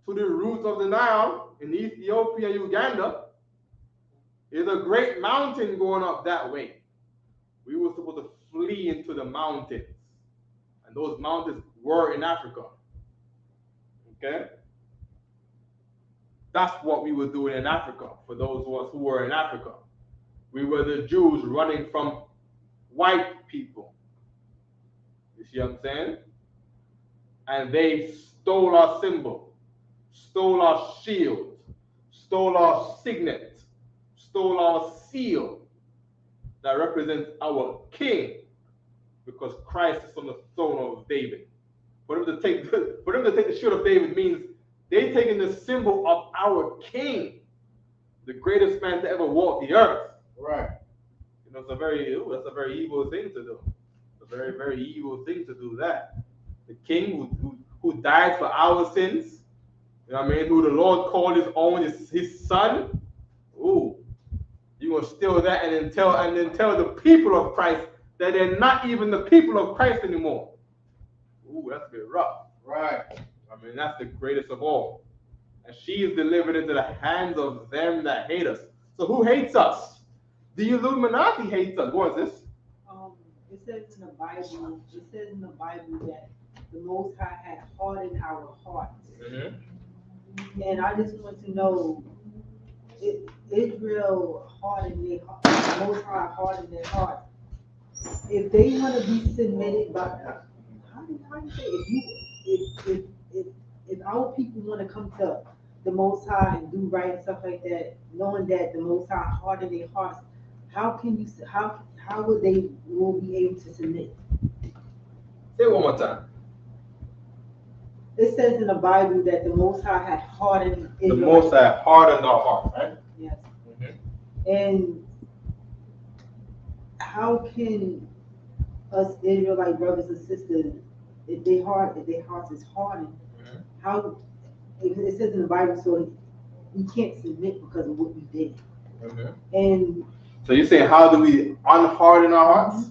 to the roots of the Nile in Ethiopia, Uganda. There's a great mountain going up that way. We were supposed to flee into the mountains. And those mountains were in Africa. Okay? That's what we were doing in Africa, for those of us who were in Africa. We were the Jews running from white people. You see what I'm saying? And they stole our symbol, stole our shield, stole our signet, stole our seal that represents our king, because Christ is on the throne of David. For them to take the shield of David means they're taking the symbol of our king, the greatest man to ever walk the earth. Right. You know, that's a very evil thing to do. It's a very, very evil thing to do that. The king who died for our sins, you know what I mean, who the Lord called his own, his son. Ooh, you're gonna steal that and then tell the people of Christ that they're not even the people of Christ anymore. Ooh, that's a bit rough. Right. I mean, that's the greatest of all. And she is delivered into the hands of them that hate us. So who hates us? The Illuminati hates us. What is this? It says in the Bible that the Most High had hardened our hearts. Mm-hmm. And I just want to know, Israel hardened their heart, the Most High hardened their heart. If they want to be submitted by, how do you say, if our people want to come to the Most High and do right and stuff like that, knowing that the Most High hardened their hearts, how would they will be able to submit? Say it one more time. It says in the Bible that the Most High had hardened Israel. The Most High hardened our heart, right? Yes. Mm-hmm. And how can us Israelite brothers and sisters, if their hearts is hardened, Mm-hmm. how it says in the Bible, so we can't submit because of what we did. Mm-hmm. And So you say, how do we unharden our hearts?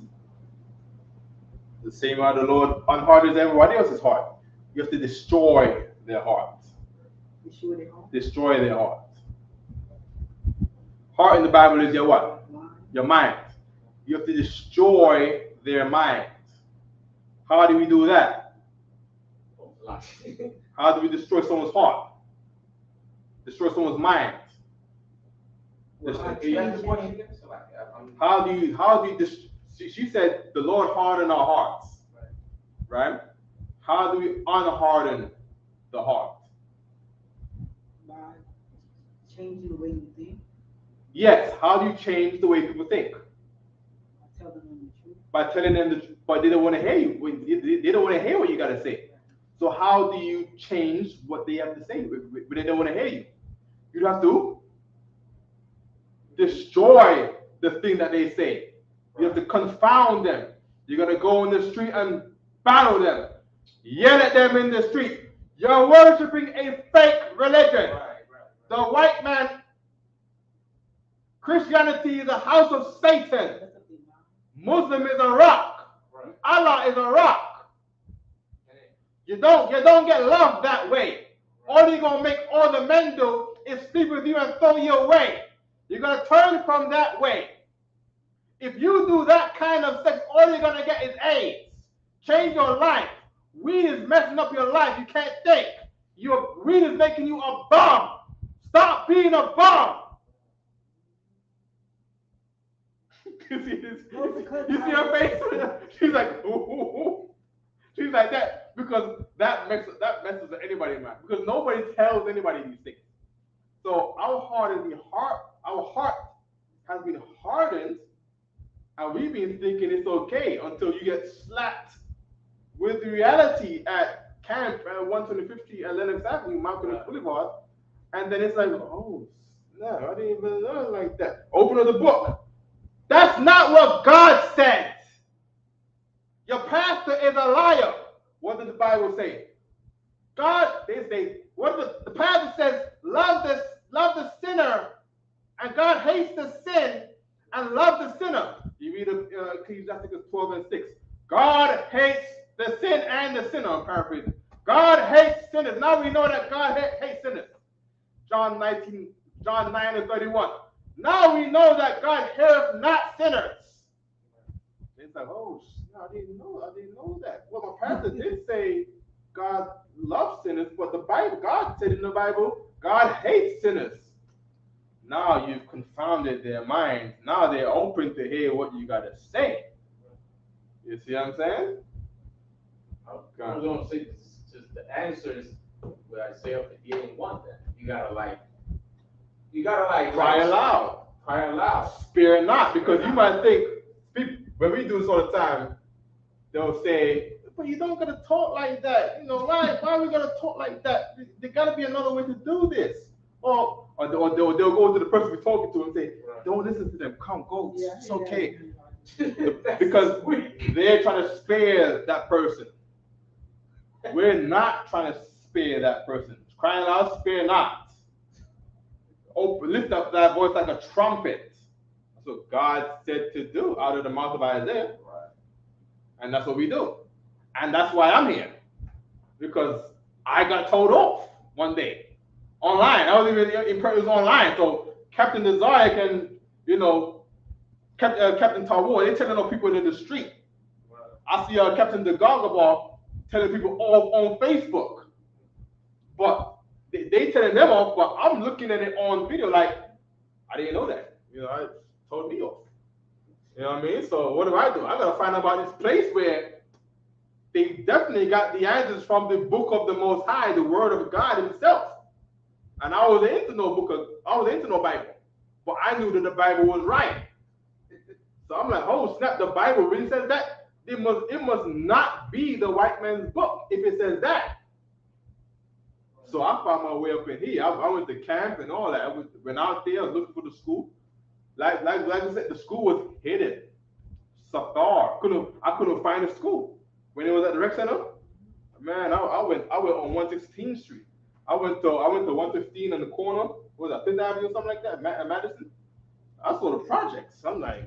The same way the Lord unhardens everybody else's heart. You have to destroy their hearts. Destroy their hearts. Heart in the Bible is your what? Your mind. You have to destroy their minds. How do we do that? How do we destroy someone's heart? Destroy someone's mind? How do you she said the Lord hardened our hearts, right? How do we unharden the heart? by changing the way you think, Yes, how do you change the way people think? by telling them the truth. By telling them the truth, but they don't want to hear you. They don't want to hear what you got to say. So how do you change what they have to say, but they don't want to hear you? You have to destroy the thing that they say. You have to confound them. You're going to go in the street and battle them. Yell at them in the street. You're worshiping a fake religion. The white man, Christianity is a house of Satan. Muslim is a rock. Allah is a rock. You don't get love that way. All you're going to make all the men do is sleep with you and throw you away. You're going to turn from that way. If you do that kind of sex, all you're going to get is AIDS. Change your life. Weed is messing up your life. You can't think. Weed is making you a bum. Stop being a bum. You see this? No, because You see her face? She's like, ooh. She's like that because that messes with anybody's mind. Because nobody tells anybody these things. So our heart has been hardened, and we've been thinking it's okay until you get slapped with the reality at camp at 150 at Lennox Avenue, Malcolm Boulevard, and then it's like, oh no, I didn't even learn like that. Open up the book. That's not what God said. Your pastor is a liar. What does the Bible say? The pastor says, love the sinner, and God hates the sin and love the sinner. You read Ecclesiastes 12 and 6. God hates the sin and the sinner. I'm paraphrasing. God hates sinners. Now we know that God hates sinners. John 9 and 31. Now we know that God heareth not sinners. It's like, oh, I didn't know that. Well, my pastor did say God loves sinners, but God said in the Bible, God hates sinners. Now you've confounded their minds. Now they're open to hear what you gotta say. You see what I'm saying? I was gonna say just the answer is what I say up the beginning one. Then you gotta Cry aloud. Cry aloud. Spare not, because you might think people, when we do this all the time, they'll say, but you don't gotta talk like that. You know, why are we gonna talk like that? There gotta be another way to do this. Or they'll go to the person we're talking to and say, don't listen to them. Come, go. It's okay. Because they're trying to spare that person. We're not trying to spare that person. Crying out, spare not. Lift up that voice like a trumpet. That's what God said to do out of the mouth of Isaiah. And that's what we do. And that's why I'm here. Because I got told off one day. Online. I was even in practice online. So Captain Desire and, Captain Tawar, they're telling people in the street. I see Captain DeGagabar telling people on Facebook. But they telling them off, but I'm looking at it on video like, I didn't know that. I told me off. You know what I mean? So what do? I gotta find out about this place where they definitely got the answers from the book of the Most High, the Word of God Himself. And I was into no Bible, but I knew that the Bible was right. So I'm like, oh snap, the Bible really says that? It must not be the white man's book if it says that. So I found my way up in here. I went to camp and all that. Went out there, I was looking for the school. Like I said, the school was hidden. Sathar. I couldn't find the school. When it was at the rec center, man, I went on 116th Street. I went to 115 in the corner. What was that, 5th Avenue or something like that? Madison. I saw the projects. I'm like,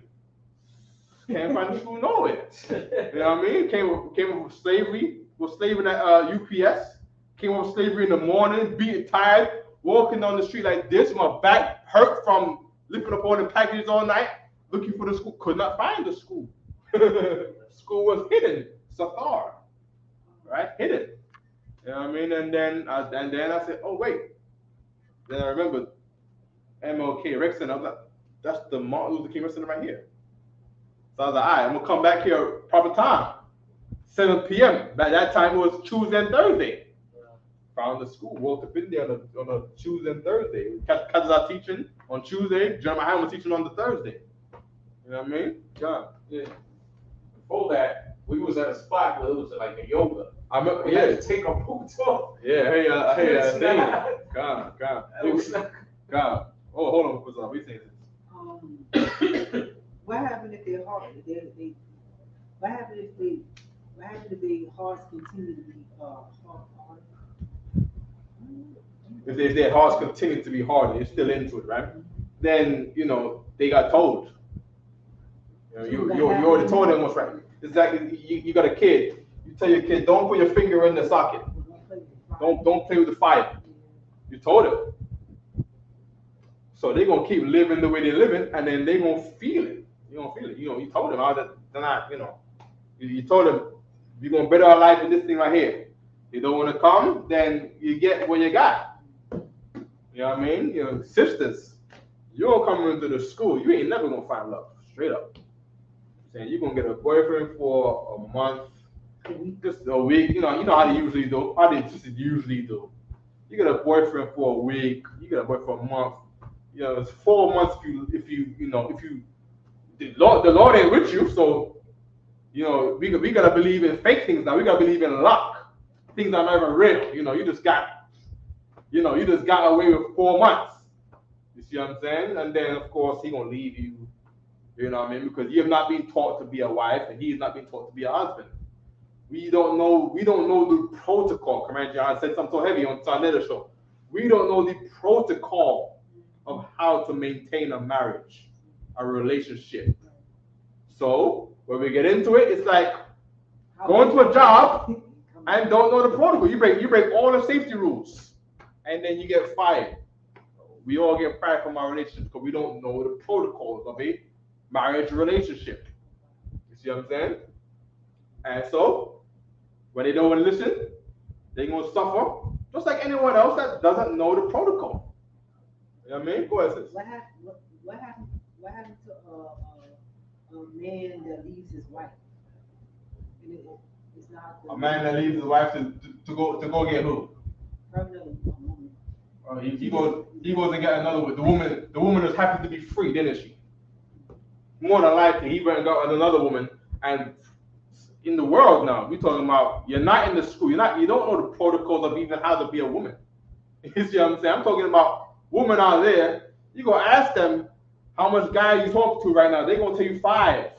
can't find the school nowhere. You know what I mean? Came up with slavery. Was slaving at UPS. Came up with slavery in the morning, being tired, walking down the street like this. My back hurt from lifting up all the packages all night, looking for the school. Could not find the school. School was hidden. Sathar. Right? Hidden. You know what I mean? And then I said, oh wait. Then I remembered MLK Rec Center. I was like, that's the Martin Luther King Rec Center right here. So I was like, all right, I'm gonna come back here proper time. 7 p.m. By that time it was Tuesday and Thursday. Found the school, walked up in there on a Tuesday and Thursday. Cats are teaching on Tuesday, Jeremiah was teaching on the Thursday. You know what I mean? Yeah. Before that, we was at a spot where it was like a yoga. I remember, We had to take our boots off. Yeah, hey, God. Oh, hold on, what's up? We saying this. What happened if their heart? What happened if their hearts continue to be hard? If their hearts continue to be hard, they're still into it, right? Then they got told. You already told them what's right. It's like you got a kid. You tell your kid, don't put your finger in the socket. Don't play with the fire. You told them. So they're gonna keep living the way they're living, and then they're gonna feel it. You're gonna feel it. You told them how that they're not. You told them you're gonna better our life with this thing right here. You don't want to come, then you get what you got. You know what I mean? Sisters, you don't come into the school, you ain't never gonna find love. Straight up. saying you're gonna get a boyfriend for a month, just a week. You know how they usually do. How they just usually do. You get a boyfriend for a week. You get a boyfriend for a month. You know, it's 4 months if you the Lord ain't with you, so you know we gotta believe in fake things now. We gotta believe in luck. Things are never real. You know, you just got away with 4 months. You see what I'm saying? And then of course he gonna leave you. You know what I mean? Because you have not been taught to be a wife, and he's not been taught to be a husband. We don't know the protocol. Commander John said something so heavy on Sunday show. We don't know the protocol of how to maintain a marriage, a relationship. So when we get into it, it's like going to a job and don't know the protocol. You break all the safety rules, and then you get fired. We all get fired from our relationships because we don't know the protocols of a marriage relationship. You see what I'm saying? And so when they don't want to listen, they're going to suffer, just like anyone else that doesn't know the protocol. You know what I mean? Go ahead, sis. What happened to a man that leaves his wife? It's not A man that leaves his wife to go get who? Permanently a woman. He goes and get another one. The woman just happened to be free, didn't she? More than likely, he went and got another woman. And in the world now, we're talking about you're not in the school. You don't know the protocols of even how to be a woman. You see what I'm saying? I'm talking about women out there. You go ask them how much guy you talk to right now. They're gonna tell you 5.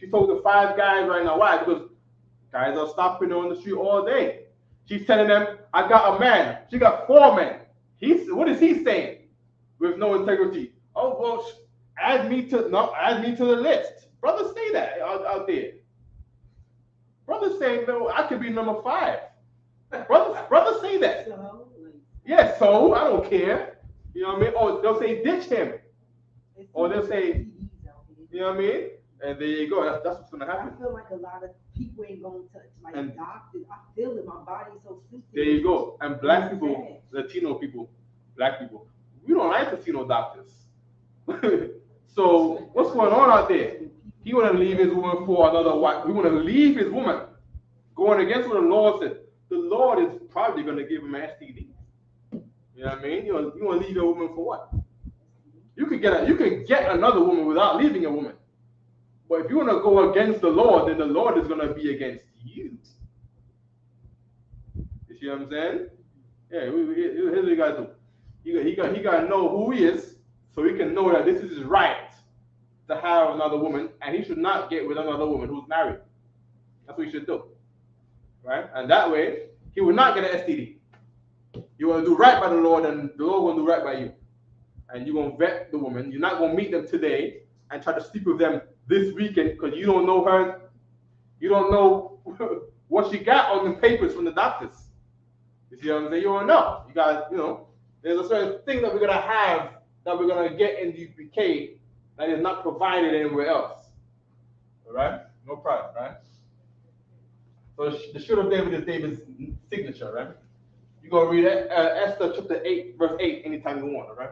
She talked to 5 guys right now. Why? Because guys are stopping her on the street all day. She's telling them, I got a man. She got 4 men. What is he saying? With no integrity. Oh, well, add me to the list. Brothers say that out there. Brothers say, no, I could be number 5. Brothers say that. Yeah, so I don't care. You know what I mean? Or they'll say ditch him. Or they'll say, you know what I mean? And there you go. That's what's gonna happen. I feel like a lot of people ain't gonna touch doctors. I feel it. My body's so sensitive. There you go. And black people, Latino people, black people, we don't like Latino doctors. So what's going on out there? He want to leave his woman for another wife. We want to leave his woman, going against what the Lord said. The Lord is probably going to give him an STD. You know what I mean? You want to leave your woman for what? You can get another woman without leaving a woman. But if you want to go against the Lord, then the Lord is going to be against you. You see what I'm saying? Yeah, here's what you got to do. He got to know who he is, so he can know that this is his right to have another woman, and he should not get with another woman who's married. That's what he should do. Right? And that way, he will not get an STD. You want to do right by the Lord, and the Lord will do right by you. And you're going to vet the woman. You're not going to meet them today and try to sleep with them this weekend because you don't know her. You don't know what she got on the papers from the doctors. You see what I'm saying? You don't know. You got, there's a certain thing that we're going to have that we're going to get in the UPK that is not provided anywhere else. All right? No problem, right? So the shield of David is David's signature, right? You're going to read Esther chapter 8, verse 8 anytime you want, all right?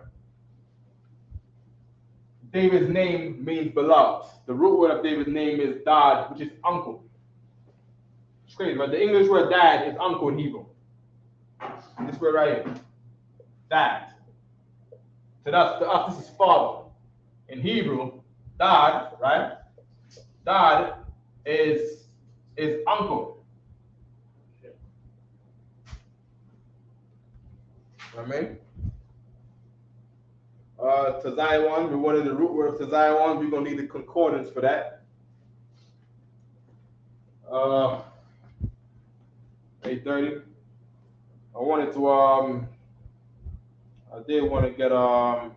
David's name means beloved. The root word of David's name is dad, which is uncle. It's crazy, but the English word dad is uncle in Hebrew. This word right here, dad. To us, this is father. In Hebrew, dad, right? Dad is uncle. You know what I mean? Tazion, we wanted the root word of Tazion. We're gonna need the concordance for that. 8:30. I wanted to I did want to get hold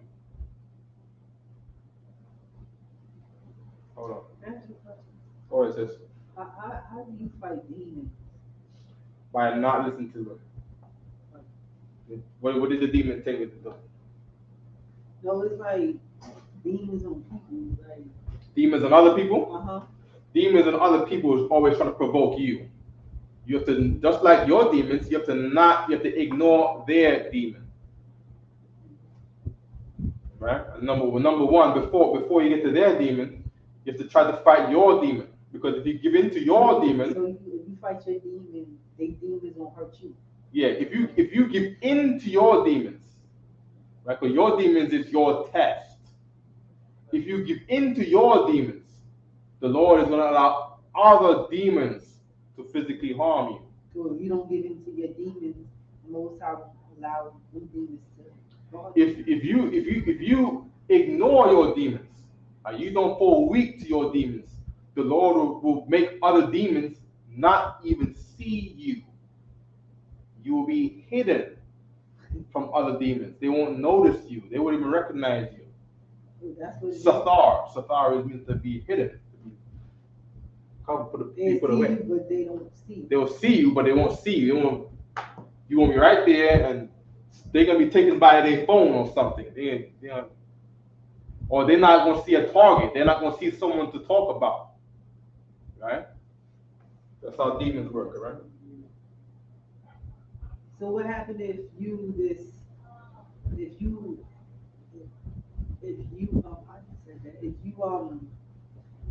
on. What is this? How do you fight demons? By not listening to them. What did the demon take with them? No, it's like demons on people. Like Demons on other people? Uh-huh. Demons on other people is always trying to provoke you. You have to, just like your demons, you have to ignore their demon. Right? Number one, before you get to their demon, You have to try to fight your demon. Because if you give in to your demon, So if you fight your demon, they demons won't hurt you. yeah, if you give in to your demons, right? Because your demons is your test. If you give in to your demons, the Lord is going to allow other demons to physically harm you. So if you don't give in to your demons, the Most High will allow new demons to harm you. If you ignore your demons and you don't fall weak to your demons, the Lord will make other demons not even see you. You will be hidden from other demons. They won't notice you. They won't even recognize you. That's what it is. Sathar is meant to be hidden. Come for the They people see away. you, but they don't see. They will see you, but they won't see you. You won't be right there, and they're gonna be taken by their phone or something. Or they're not gonna see a target. They're not gonna see someone to talk about. Right? That's how demons work, right? So what happened if you I just said that if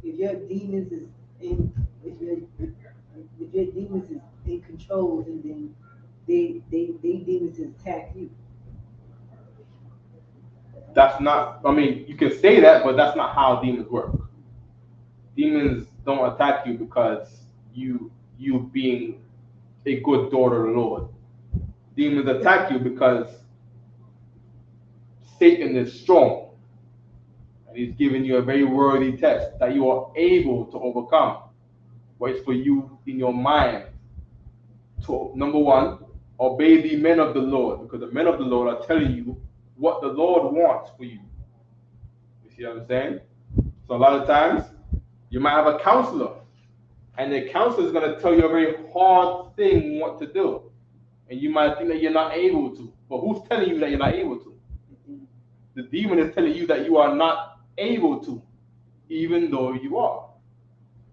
your demons is in if your demons is in control and then they demons attack you. That's not. I mean, you can say that, but that's not how demons work. Demons don't attack you because you being a good daughter of the Lord. Demons attack you because Satan is strong, and he's giving you a very worthy test that you are able to overcome. But it's for you in your mind to, number one, obey the men of the Lord, because the men of the Lord are telling you what the Lord wants for you. You see what I'm saying? So a lot of times, you might have a counselor, and the counselor is going to tell you a very hard thing what to do. And you might think that you're not able to. But who's telling you that you're not able to? The demon is telling you that you are not able to, even though you are.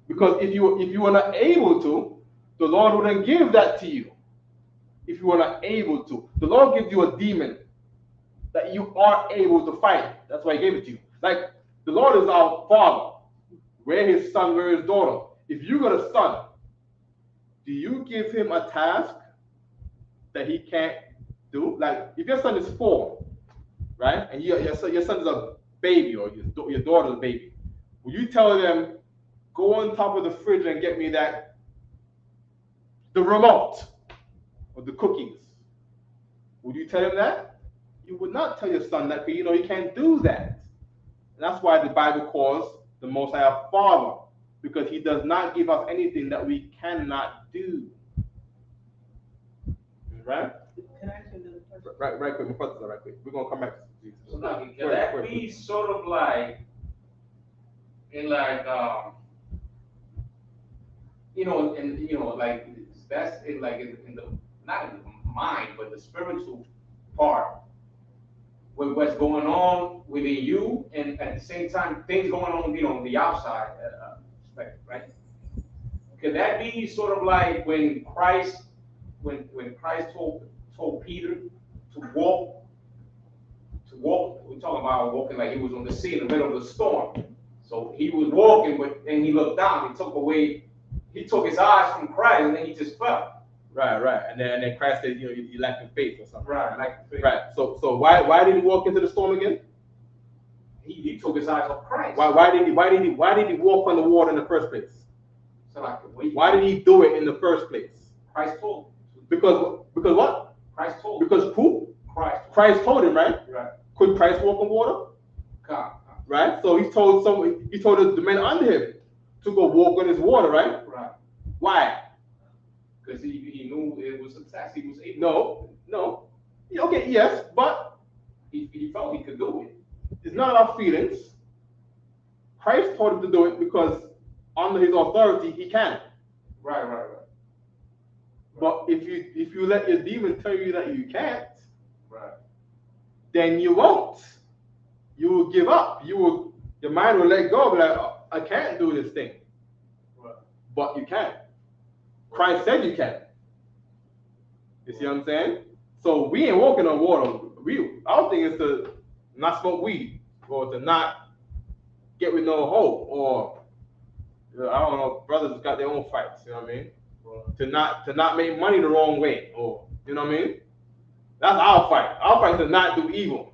Because if you are not able to, the Lord wouldn't give that to you. If you are not able to. The Lord gives you a demon that you are able to fight. That's why he gave it to you. Like, the Lord is our Father. We're his son, we're his daughter. If you got a son, do you give him a task that he can't do? Like, if your son is 4, right, and your son is a baby, or your daughter's a baby, will you tell them, go on top of the fridge and get me the remote of the cookies? Would you tell him that? You would not tell your son that, because you know you can't do that. And that's why the Bible calls the Most High a Father, because he does not give us anything that we cannot do. Right? Can I ask you another question? Right quick. Right quick. We're gonna come back to Jesus. So now, can that be sort of like, like that's in the not in the mind, but the spiritual part, with what's going on within you, and at the same time things going on, on the outside, right? Could that be sort of like when Christ told Peter to walk? We're talking about walking like he was on the sea in the middle of the storm. So he was walking, and he looked down. He took his eyes from Christ, and then he just fell. Right. And then Christ said, you lacking faith or something. Right, lacking faith. Right. So why did he walk into the storm again? He took his eyes off Christ. Why did he walk on the water in the first place? So why did he do it in the first place? Christ told him. Because what? Christ told him. Because who? Christ told him, right? Right. Could Christ walk on water? God. Right. So he told the men under him to go walk on his water, right? Right. Why? Because he knew it was a test. He was able. No. Okay, yes, but he felt he could do it. It's not our feelings. Christ told him to do it because under his authority he can. Right. But if you let your demon tell you that you can't, right, then you won't. You will give up. Your mind will let go. Be like, oh, I can't do this thing. Right. But you can. Christ said you can. You see what I'm saying? So we ain't walking on water. Our thing is to not smoke weed, or to not get with no hope, or I don't know, brothers got their own fights. You know what I mean? To not make money the wrong way, or you know what I mean? That's our fight. Our fight is to not do evil.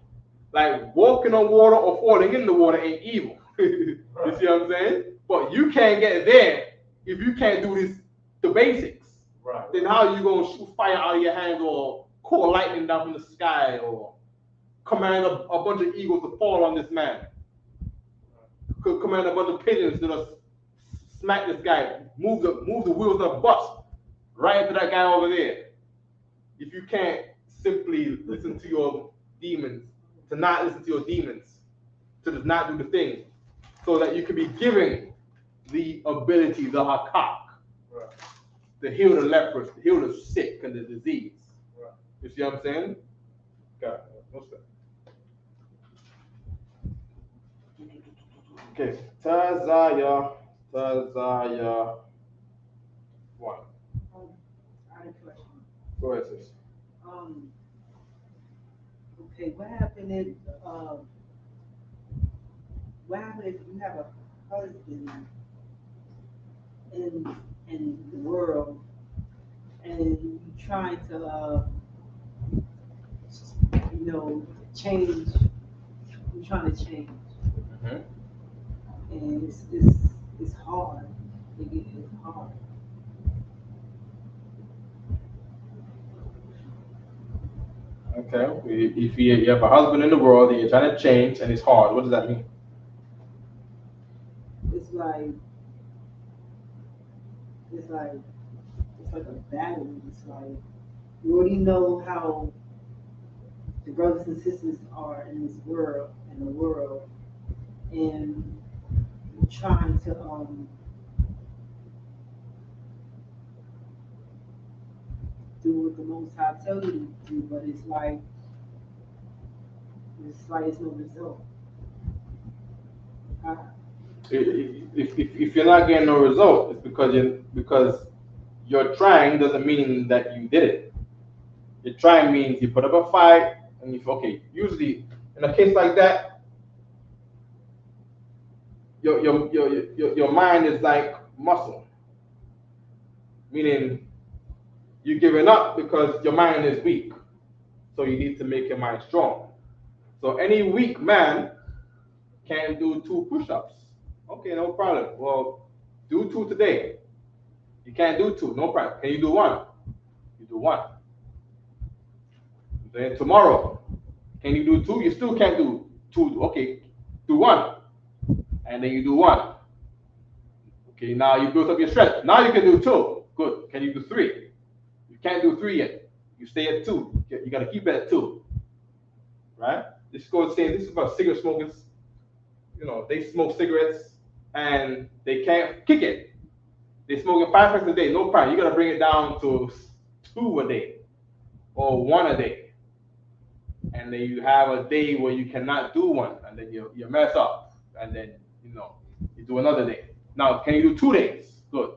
Like walking on water or falling in the water ain't evil. You see what I'm saying? But you can't get there if you can't do the basics. Right. Then how are you gonna shoot fire out of your hands or call lightning down from the sky or command a bunch of eagles to fall on this man? Could command a bunch of pigeons to just smack this guy, move the wheels of the bus right into that guy over there. If you can't simply listen to your demons, to not listen to your demons, to just not do the thing, so that you can be given the ability, the hakak, Right. to heal the lepers, to heal the sick and the disease. Right. You see what I'm saying? God, what's that? Okay, Tazaya 1. I had a question. Go ahead, sis. Okay, what happened if you have a husband in the world and you trying to change, you're trying to change, and it's hard. It's hard. Okay, if you have a husband in the world and you're trying to change and it's hard, what does that mean? It's like it's like a battle. It's like you already know how the brothers and sisters are in this world, and you're trying to do what the Most High tell you to do, but it's like it's no result. If you're not getting no result, it's because you're trying doesn't mean that you did it. You're trying means you put up a fight and you okay. Usually in a case like that, your mind is like muscle, meaning you're giving up because your mind is weak. So you need to make your mind strong. So any weak man can do 2 push-ups. Okay, no problem. Well, do 2 today. You can't do 2, no problem. Can you do 1? You do 1. Then tomorrow, can you do 2? You still can't do 2. Okay, do 1. And then you do 1. Okay, now you built up your strength. Now you can do 2. Good. Can you do 3? You can't do 3 yet. You stay at 2. You got to keep it at 2. Right? This goes saying this is about cigarette smokers. You know, they smoke cigarettes and they can't kick it. They smoking 5 packs a day, no problem. You got to bring it down to 2 a day or 1 a day. And then you have a day where you cannot do 1, and then you mess up, and then you do another day. Now, can you do 2 days? Good.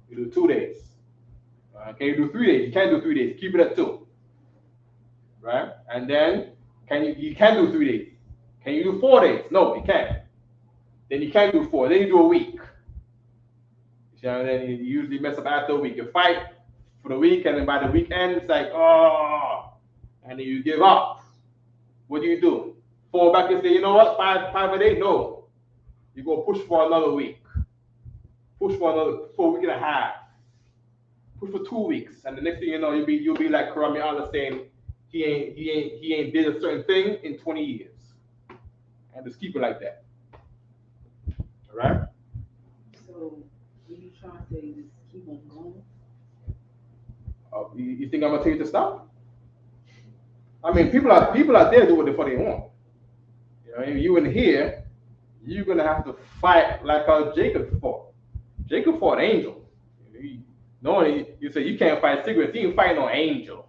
You do 2 days. Can you do 3 days? You can't do 3 days. Keep it at 2. Right? And then you can do 3 days. Can you do 4 days? No, you can't. Then you can't do 4. Then you do a week. And then you usually mess up after a week. You fight for the week, and then by the weekend, it's like, oh, and then you give up. What do? Fall back and say, you know what, five a day? No. You go push for another week. Push for a week and a half. Push for 2 weeks, and the next thing you know, you'll be like Karami Allah saying he ain't did a certain thing in 20 years. And just keep it like that. All right? So what you trying to say, just keep on going? You think I'm gonna tell you to stop? I mean, people out there do what the fuck they want. You know, you in here, you're gonna have to fight like how Jacob fought. Jacob fought angels. You say you can't fight cigarettes. You ain't fighting no angel.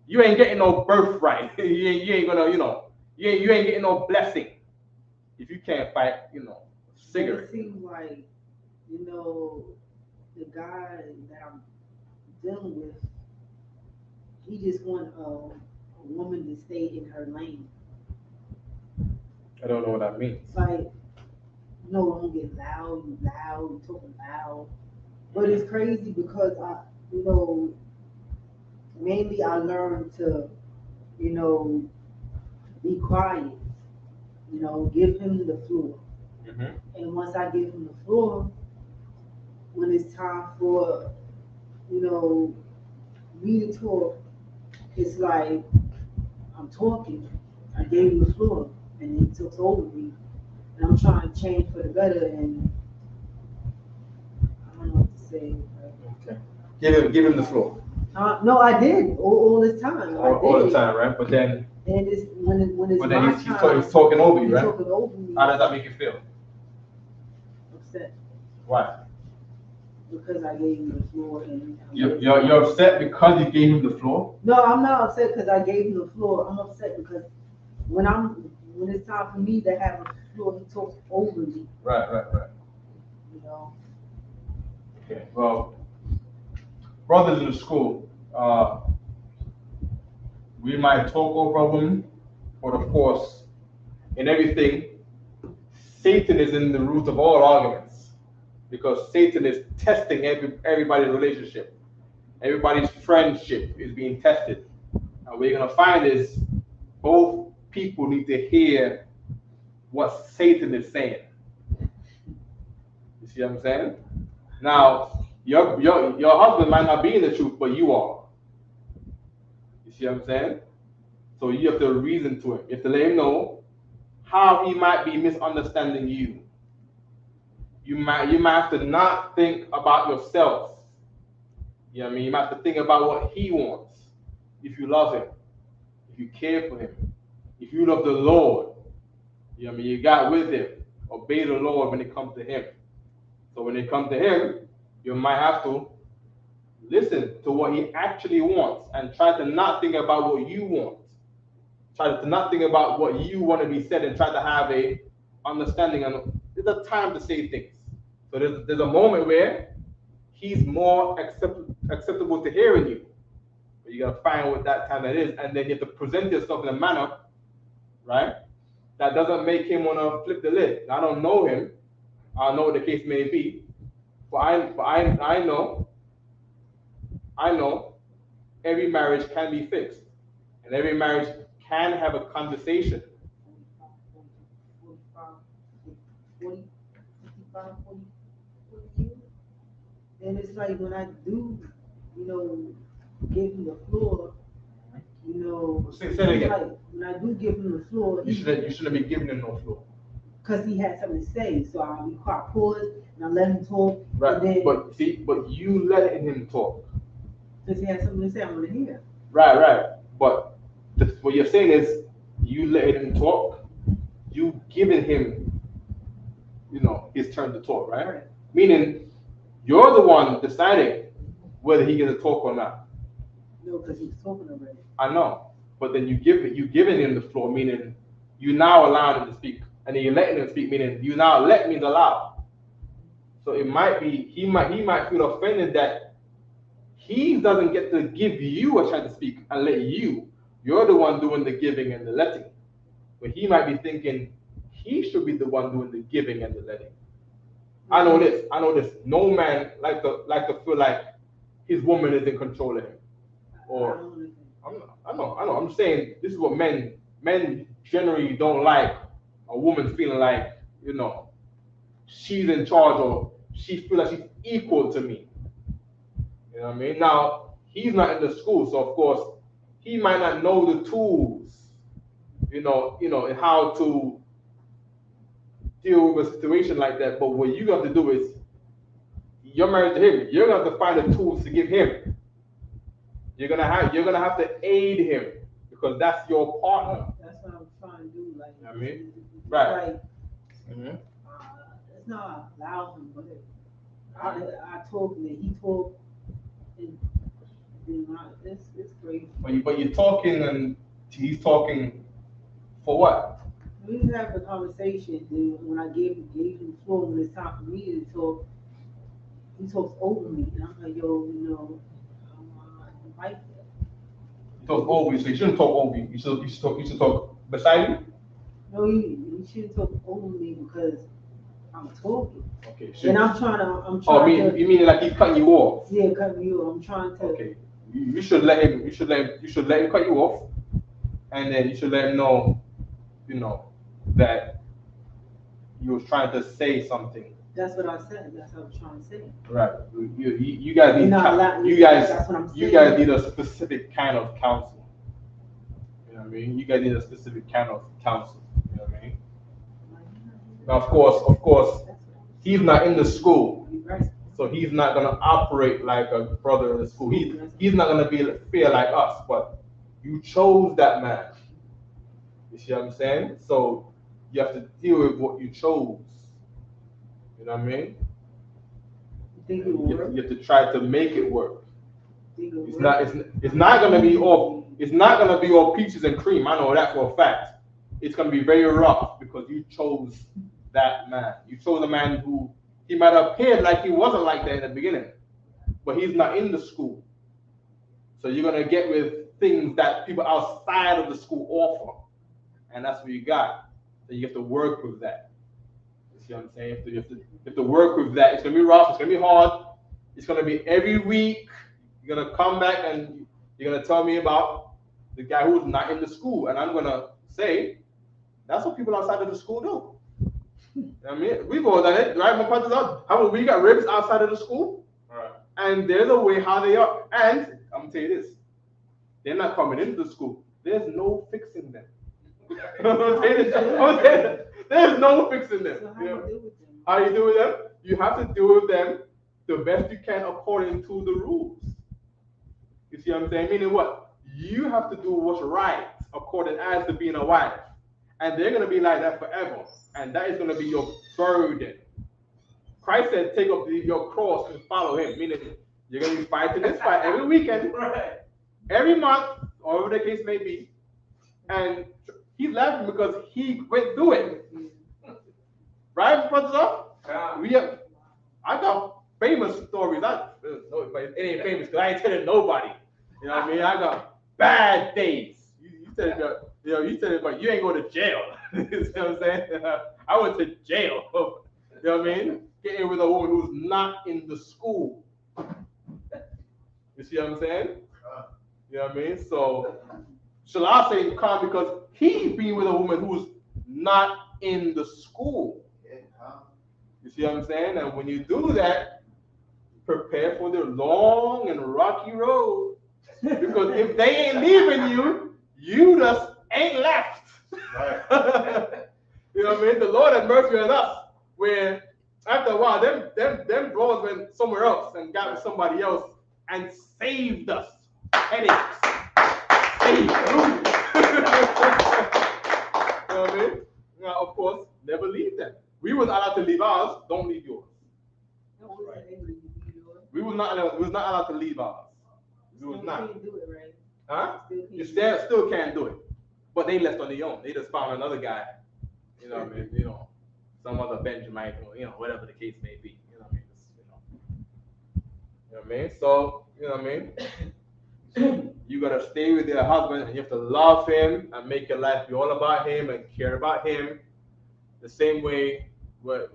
You ain't getting no birthright. you ain't gonna, you ain't getting no blessing if you can't fight, cigarettes. It seems like, the guy that I'm dealing with, he just want a woman to stay in her lane. I don't know what that means. Like, don't get loud, you talking loud. But it's crazy because mainly I learned to, you know, be quiet, give him the floor. Mm-hmm. And once I give him the floor, when it's time for, you know, me to talk, it's like I'm talking. I gave him the floor and he took over me. And I'm trying to change for the better and I don't know what to say. Okay. Give him the floor. No, I did all this time. All the time, right? But then And it's when it's but my then time. he's talking over you, he's right? talking over me. How does that make you feel? Upset Why? because I gave him the floor and You're upset because you gave him the floor? No, I'm not upset because I gave him the floor. I'm upset because when it's time for me to have a floor, he talks over me. Right. You know. Okay. Well, brothers in the school, we might talk over them, but of course, in everything, Satan is in the root of all arguments because Satan is testing everybody's relationship. Everybody's friendship is being tested. And what you're going to find is both people need to hear what Satan is saying. You see what I'm saying? Now, your husband might not be in the truth, but you are. You see what I'm saying? So you have to reason to him. You have to let him know how he might be misunderstanding you. You might have to not think about yourself. You know what I mean? You might have to think about what he wants. If you love him, if you care for him, if you love the Lord, you know what I mean? You got with him. Obey the Lord when it comes to him. So when it comes to him, you might have to listen to what he actually wants and try to not think about what you want. Try to not think about what you want to be said and try to have a understanding. And there's a time to say things. So there's a moment where he's more acceptable to hearing you. But you gotta find what that time that is, and then you have to present yourself in a manner, right? That doesn't make him wanna flip the lid. I don't know him. I don't know what the case may be, but I know every marriage can be fixed, and every marriage can have a conversation. 40, 55, 40 years. And it's like when I do, give him the floor, Say it again. like when I do give him the floor, You shouldn't be giving him no floor. because he had something to say. So I'll be quiet, pause, and I let him talk. Right. And then, But you letting him talk. because he had something to say, I'm gonna hear. Right. But what you're saying is you letting him talk, you giving him, his turn to talk, right? Meaning you're the one deciding whether he gets to talk or not. No, because he was talking already. I know, but then you giving him the floor, meaning you now allowing him to speak, and then you're letting him speak, meaning you now let means allow. So it might be he might feel offended that he doesn't get to give you a chance to speak and let you're the one doing the giving and the letting. But he might be thinking he should be the one doing the giving and the letting. I know this. No man like to feel like his woman is in control of him. Or I know. I'm saying this is what men generally don't like a woman feeling like, she's in charge or she feels like she's equal to me. You know what I mean? Now, he's not in the school, so of course he might not know the tools, and how to deal with a situation like that. But what you have to do is you're married to him. You're gonna have to find the tools to give him. You're gonna have to aid him because that's your partner. That's what I'm trying to do. Like, You know what I mean? It's Right. Like, it's not allowed him, but I talk and he talk, and it's crazy. But you're talking and he's talking for what? We just have a conversation. Then when I gave him the floor, when it's time for me to talk, he talks over me, and I'm like, yo, I like that. He talks over you, so you shouldn't talk over you. You should talk beside you. No, he shouldn't talk over me because I'm talking. Okay. And I'm trying to. Oh, you mean like he's cutting you off? Yeah, cutting you off. I'm trying to. Okay. You should let him. You should let him cut you off, and then you should let him know, that you was trying to say something. That's what I said. That's what I was trying to say. Right. You guys need. You guys need a specific kind of counsel. You know what I mean? You guys need a specific kind of counsel. You know what I mean? Now, of course, he's not in the school, so he's not gonna operate like a brother in the school. He's not gonna feel like us. But you chose that man. You see what I'm saying? So you have to deal with what you chose. You know what I mean? You have to try to make it work. It's not gonna be all peaches and cream. I know that for a fact. It's gonna be very rough because you chose that man. You chose a man who he might have appeared like he wasn't like that in the beginning, but he's not in the school. So you're gonna get with things that people outside of the school offer, and that's what you got. So you have to work with that. You see what I'm saying? You have to work with that. It's gonna be rough. It's gonna be hard. It's gonna be every week. You're gonna come back and you're gonna tell me about the guy who's not in the school, and I'm gonna say that's what people outside of the school do. I mean, we've all done it, right? My brothers out. How about we got ribs outside of the school? Right. And there's a way how they are. And I'm gonna tell you this: they're not coming into the school. There's no fixing them. There's no fixing them. So how do you deal with them? How you do with them? You have to deal with them the best you can according to the rules. You see what I'm saying? Meaning what? You have to do what's right according as to being a wife. And they're going to be like that forever. And that is going to be your burden. Christ said, take up your cross and follow him. Meaning you're going to be fighting this fight every weekend, every month, or whatever the case may be. And he's laughing because he went through it. Right, brother? Yeah. I got famous stories. But it ain't famous because I ain't telling nobody. You know what I mean? I got bad days. You said it, but you ain't going to jail. You see what I'm saying? I went to jail. You know what I mean? Getting with a woman who's not in the school. You see what I'm saying? You know what I mean? So, shall I say calm because he being with a woman who's not in the school. You see what I'm saying? And when you do that, prepare for the long and rocky road. Because if they ain't leaving you, you just ain't left. Right. You know what I mean? The Lord had mercy on us. Where after a while, them bros went somewhere else and got with somebody else and saved us headaches. Saved us. You know what I mean? Now, of course, never leave them. We was allowed to leave ours. Don't leave yours. We was not allowed to leave ours. We was not. Can't do it, right? Huh? You still can't do it. But they left on their own. They just found another guy. You know what I mean? Some other Benjamite or whatever the case may be. You know what I mean? You know what I mean? So, you know what I mean? You gotta stay with your husband and you have to love him and make your life be all about him and care about him. The same way, I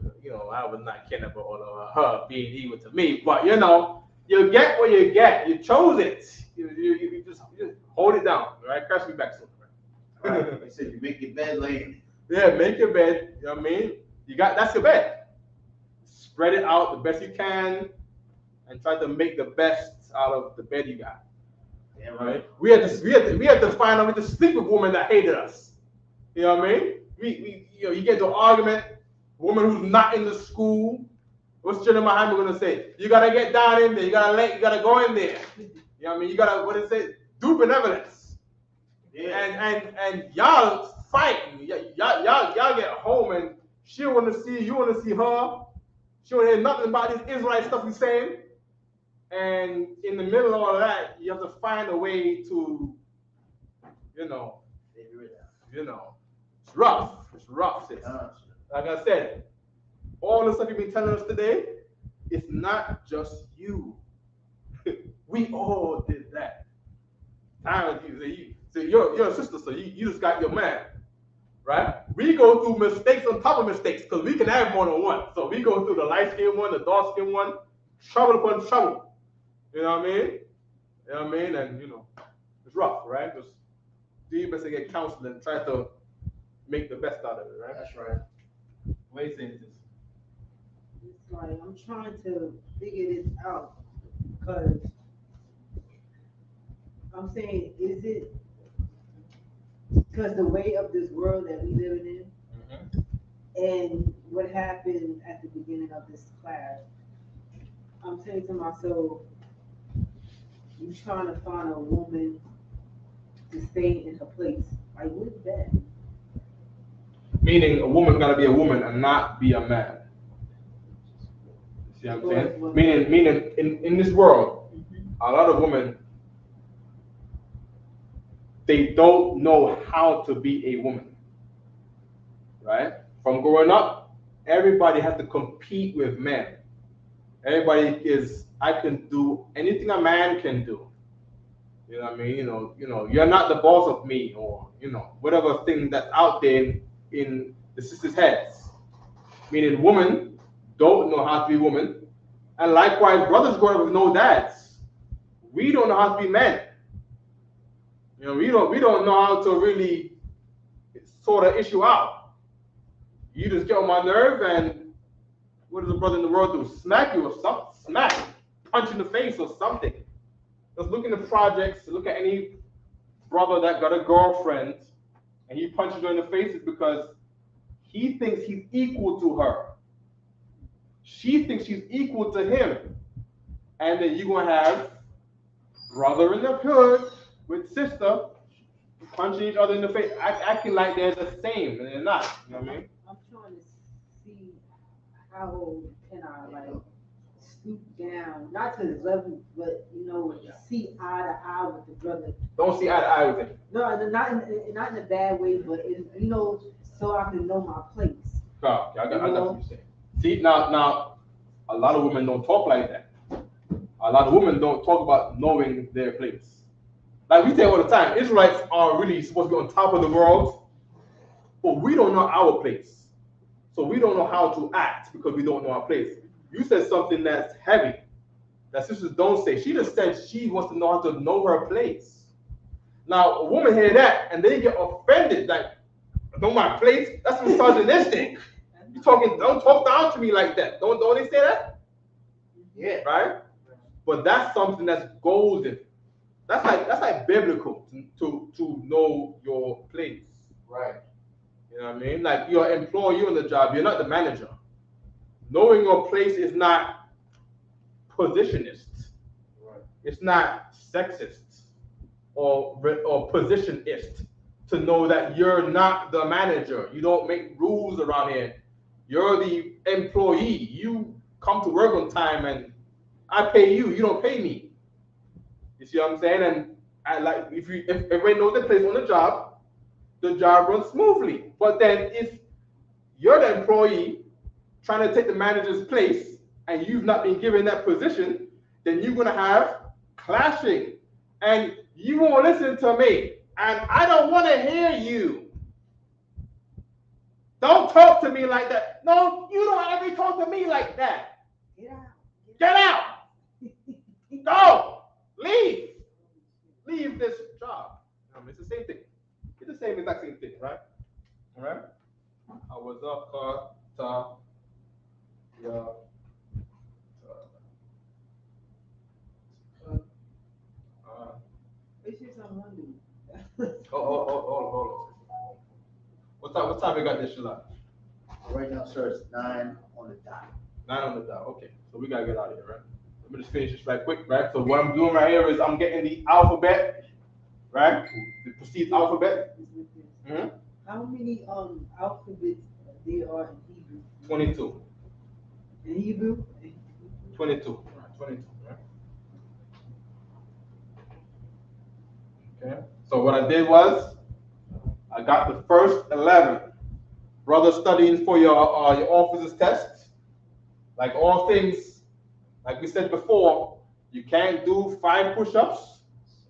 was not caring about all of her being evil to me, but you get what you get. You chose it. You just hold it down, right? Crash me back soon. Right. They said you make your bed laying. Yeah, make your bed. You know what I mean? That's your bed. Spread it out the best you can, and try to make the best out of the bed you got. Yeah, right. We had to find out to sleep with women that hated us. You know what I mean? You get into an argument, woman who's not in the school. What's Jeremiah gonna say? You gotta get down in there. You gotta go in there. You know what I mean? You gotta do benevolence. Yeah. And y'all fighting. Y'all get home and she wanna see you wanna see her. She wanna hear nothing about this Israelite stuff you're saying. And in the middle of all of that, you have to find a way to, it's rough. It's rough, sis. Like I said, all the stuff you've been telling us today, it's not just you. We all did that. Time with you. So you're a sister, so you just got your man, right? we go through mistakes on top of mistakes because we can have more than one. So we go through the light skin one, the dark skin one, trouble upon trouble. You know what I mean? You know what I mean? And it's rough, right? Just do your best to get counseling and try to make the best out of it, right? That's right. What are you saying? It's like I'm trying to figure this out because I'm saying, is it because the way of this world that we live in and what happened at the beginning of this class, I'm saying to myself, you trying to find a woman to stay in her place. Like, what is that? Meaning a woman gotta be a woman and not be a man. See what I'm saying? Meaning in this world, a lot of women, they don't know how to be a woman. Right? From growing up, everybody has to compete with men. Everybody is, I can do anything a man can do. You know what I mean? You're not the boss of me, or whatever thing that's out there in the sisters' heads. Meaning women don't know how to be women. And likewise, brothers growing up with no dads. We don't know how to be men. We don't know how to really sort of issue out. You just get on my nerve, and what does a brother in the world do? Smack you or something? Smack, punch in the face or something. Just look in the projects, look at any brother that got a girlfriend and he punches her in the face, is because he thinks he's equal to her. She thinks she's equal to him. And then you're going to have brother in the hood with sister punching each other in the face, acting like they're the same, and they're not. You know what I mean? I'm trying to see how can I stoop down, not to his level, but see eye to eye with the brother. Don't see eye to eye with him. No, not in a bad way, but so I can know my place. Oh, I got what you're saying. See, now, a lot of women don't talk like that. A lot of women don't talk about knowing their place. Like we say all the time, Israelites are really supposed to be on top of the world, but we don't know our place. So we don't know how to act because we don't know our place. You said something that's heavy, that sisters don't say. She just said she wants to know how to know her place. Now, a woman hear that and they get offended, like, know my place? That's misogynistic. You talking, don't talk down to me like that. Don't they say that? Yeah. Right? But that's something that's golden. That's like biblical to know your place. Right. You know what I mean? Like you're an employee on the job, you're not the manager. Knowing your place is not positionist. Right. It's not sexist or positionist to know that you're not the manager. You don't make rules around here. You're the employee. You come to work on time and I pay you. You don't pay me. You see what I'm saying? And I like if everybody knows their place on the job runs smoothly. But then if you're the employee trying to take the manager's place and you've not been given that position, then you're gonna have clashing. And you won't listen to me. And I don't want to hear you. Don't talk to me like that. No, you don't ever talk to me like that. Get out. Go. Leave. Leave this job. It's the same thing. It's the same exact same thing, right? All right. I was up It's just someone do. Hold on. What time we got this, Shalak? Right now, sir, it's 9 on the dot. 9 on the dot. Okay, so we gotta get out of here, right? Let me just finish this right quick, right? So what I'm doing right here is I'm getting the alphabet, right? The perceived alphabet. Mm-hmm. How many alphabets there are in Hebrew? 22. In Hebrew? 22. 22, right? Okay. So what I did was I got the first 11. Brother studying for your officer's test. Like all things, like we said before, you can't do 5 push-ups.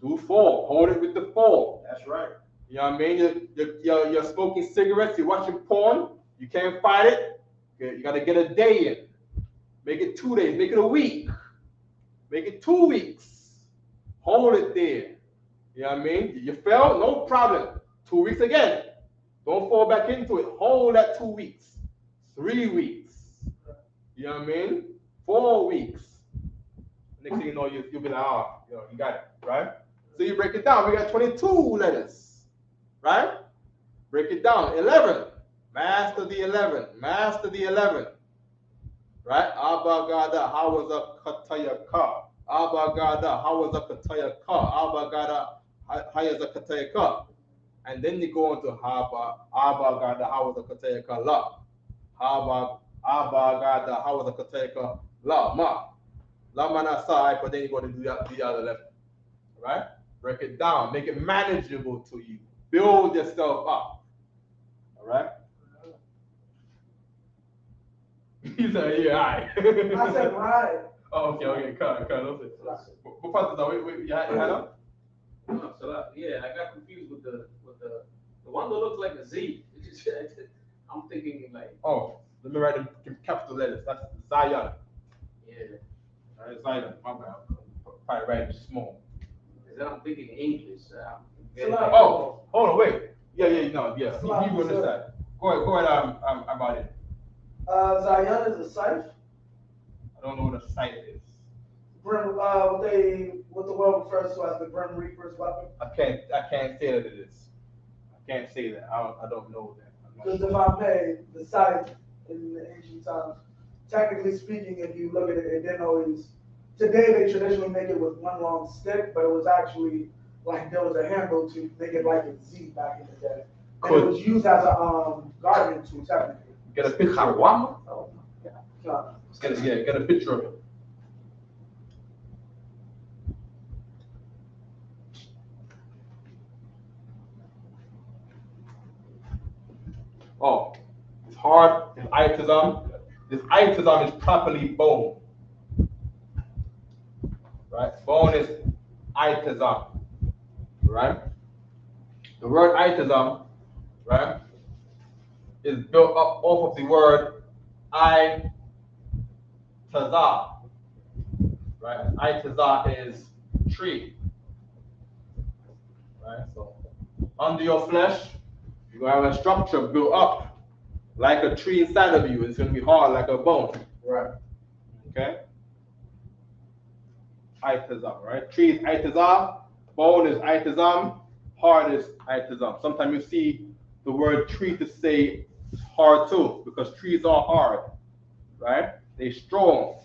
Do 4. Hold it with the 4. That's right. You know what I mean? You're smoking cigarettes, you're watching porn, you can't fight it. You gotta get a day in. Make it 2 days, make it a week, make it 2 weeks. Hold it there. You know what I mean? You fell, no problem. 2 weeks again. Don't fall back into it. Hold that 2 weeks. 3 weeks. You know what I mean? 4 weeks. Next thing you know, you'll be like, oh, you got it, right? So you break it down. We got 22 letters, right? Break it down. 11. Master the 11. Master the 11. Right? Abagada, how was a kataya ka? Abagada, how was a kataya ka? Abagada, how is a kataya ka? And then you go into Abagada, how was a kataya ka la? Abagada, how was a kataya ka la ma? La mana sai, but then you go to do the other level. Right? Break it down, make it manageable to you. Build yourself up. All right? He said, yeah, all right. I said, right. Oh, okay, cut. What part is that? Wait, you had up? No, so yeah, I got confused with the one that looks like a Z. I'm thinking like. Oh, let me write the capital letters. That's Zion. Yeah. All right, Zion. My bad. Probably write it small. Then I'm thinking English. Oh, hold on, wait. Yeah. Hebrew on this side. Go ahead. About it. Zion is a site. I don't know what a site is. What the world refers to as the Grim Reaper's weapon. I can't say that it is. I can't say that. I don't know that. Because if I may, the site in the ancient times, technically speaking, if you look at it, it didn't always. Today they traditionally make it with one long stick, but it was actually like there was a handle to make it like a Z back in the day. And it was used as a gardening tool technically. Get a picture. Get a picture of it. Oh, it's hard. It's itazam. This itazam is properly bone. Right? Bone is itazam. Right? The word itazam, right, is built up off of the word I Tazah. Right? Itazah is tree. Right? So under your flesh, you're gonna have a structure built up like a tree inside of you. It's gonna be hard like a bone. Right. Okay? Itazam, right? Tree is itazah, bone is itazam, hard is itazam. Sometimes you see the word tree to say hard too, because trees are hard, right? They're strong,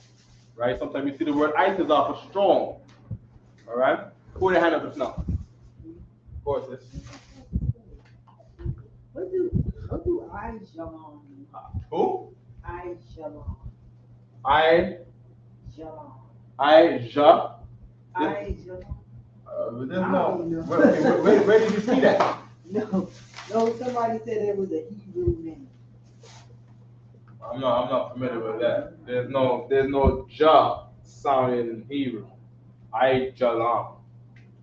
right? Sometimes you see the word itazam for strong, all right? Put your hand up just now. Go ahead, sis. What do I shalom mean? Who? I shalom. I Shalom. Ja. I shalom. There's no. Where did you see that? No, somebody said it was a Hebrew name. I'm not familiar with that. There's no ja sound in Hebrew. I jalam.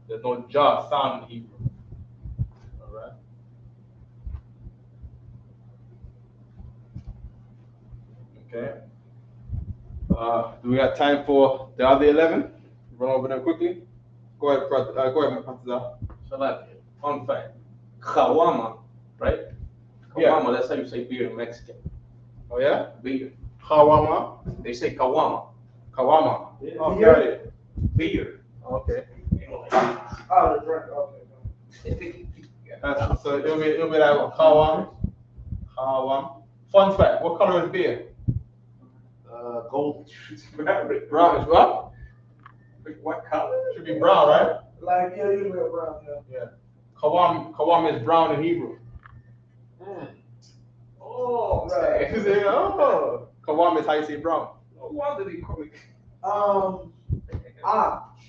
There's no ja sound in Hebrew. All right. Okay. Do we have time for the other 11? Run over them quickly. Go ahead, brother. Go ahead, Pastor. So like, fun fact, Kawama, right? Kawama, Yeah. That's how you say beer in Mexican. Oh yeah? Beer. Kawama. They say Kawama. Kawama. Yeah. Oh, got it. Beer. Okay. Oh, the drink. Okay. So it'll be like Kawam. Kawam. Fun fact, what color is beer? Gold. Brown is what? What color? Should be brown, right? Like, yeah, usually a brown, yeah. Yeah. Kawam is brown in Hebrew. Oh, Right. You say, oh. Kawam is how you say brown. No wonder they call it.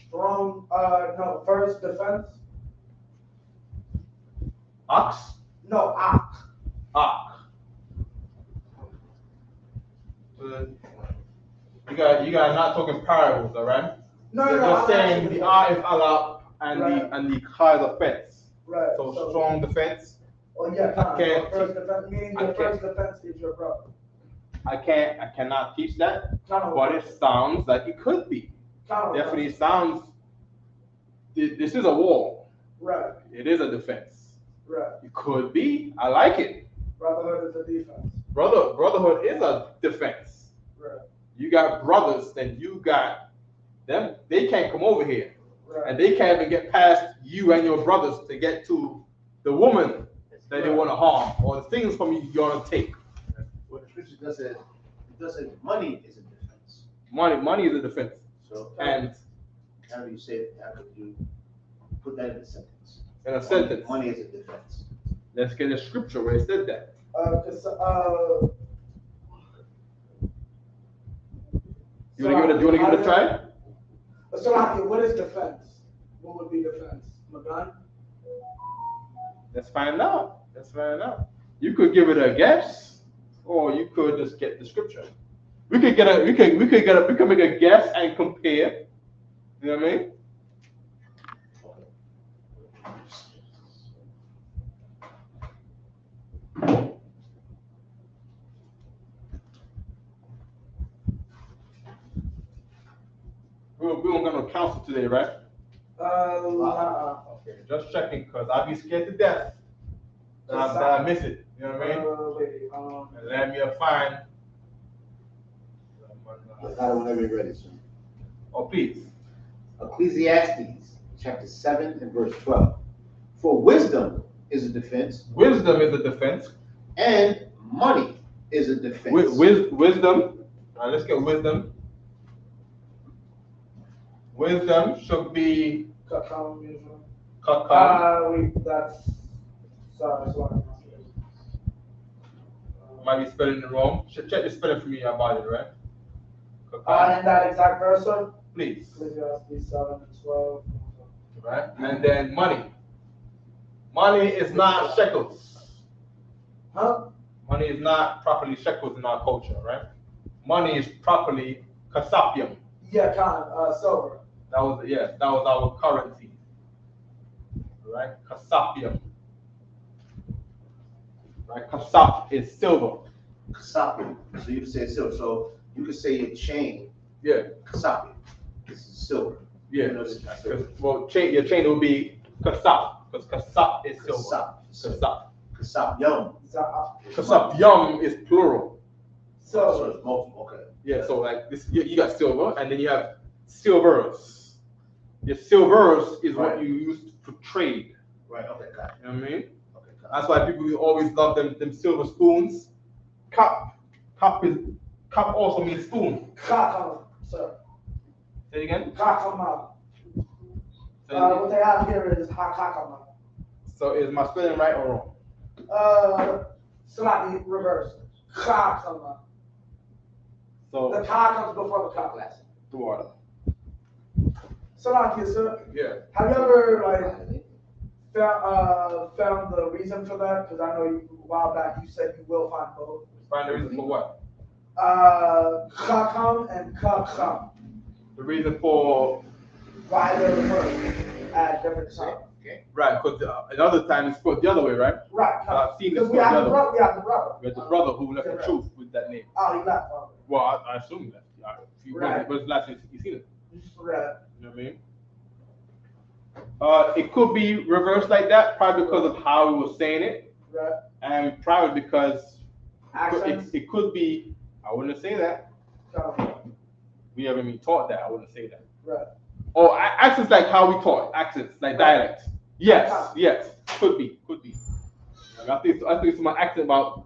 Strong, no, first defense. Ox? No, Ox. You guys not talking parables, all right? No, You're no, just saying the R is Allah and Right. the Kha is offense. Right. So strong defense. Oh yeah, kind can't of. First defense, meaning your first defense is your brother. I cannot teach that, Kind of. but it sounds like it could be. Kind of. Definitely sounds. This is a war. Right. It is a defense. Right. It could be. I like it. Brotherhood is a defense. Brotherhood is a defense. Right. You got brothers, then you got them. They can't come over here, Right. and they can't even get past you and your brothers to get to the woman that they want to harm or the things from you want to take. What the scripture does say, it does say money is a defense. Money is a defense. So And how do you say it? How could you put that in a sentence? in a sentence, Money is a defense. let's get a scripture where it said that. You want to give it a try? So, what is defense? What would be defense? A gun? Let's find out. You could give it a guess, or you could just get the scripture. We could make a guess and compare. You know what I mean? We don't got no counsel today, right? Okay, just checking, because I'd be scared to death that I miss it. You know what I mean? And let me find. I got it whenever you're ready, sir. Oh, please. Ecclesiastes chapter 7 and verse 12. For wisdom is a defense. Wisdom is a defense. And money is a defense. Wisdom. Let's get wisdom. Wisdom should be kakam. That's sorry. Might be spelling it wrong. Check the spelling for me about it, right? In that exact verse, sir? Please. Ecclesiastes 7 and 12. Right? And then money. Money is not shekels. Huh? Money is not properly shekels in our culture, right? Money is properly kasapium. Yeah, silver. That was our currency. Right? Kasapium. Right? Kasap is silver. Kasapi. So you can say silver. So you could say your chain. Yeah. Kasapi. This is silver. Yeah. You know, this is silver. Well, your chain will be kasap, because kasap is silver. Kasap. Kasap. Kasap yum. Kasap yum is plural. So it's multiple. Okay. Yeah. So like this, you got silver, and then you have silvers. Your silvers is what you use for trade. Right. Okay. Got it. You know what I mean? Okay. Got it. That's why people always love them silver spoons. Cup also means spoon. Kakama, sir. Say it again. Kakama. What they have here is hakakama. So is my spelling right or wrong? Slightly reversed. Kakama. So The ka comes before the ka. the water. Salakia, sir. Yeah. Have you ever found the reason for that? Because I know a while back you said you will find both. Find the reason for what? Kakam and kakam. The reason for Why they're reversed at different times. Okay. right, because another time it's spelled the other way, right? Right. I've seen this Because we spelled the have other the way. brother. We have the brother. We had the brother who left the truth with that name. Oh, he left. Well, I assume that. Right. When's the last time you seen it? Right. You know what I mean? It could be reversed like that, probably because of how we were saying it, Right. and probably because Accents. it could be. I wouldn't say that. We haven't been taught that. I wouldn't say that. Right. Oh, accents like how we taught accents, like dialect. Yes, could be. I think it's my accent about,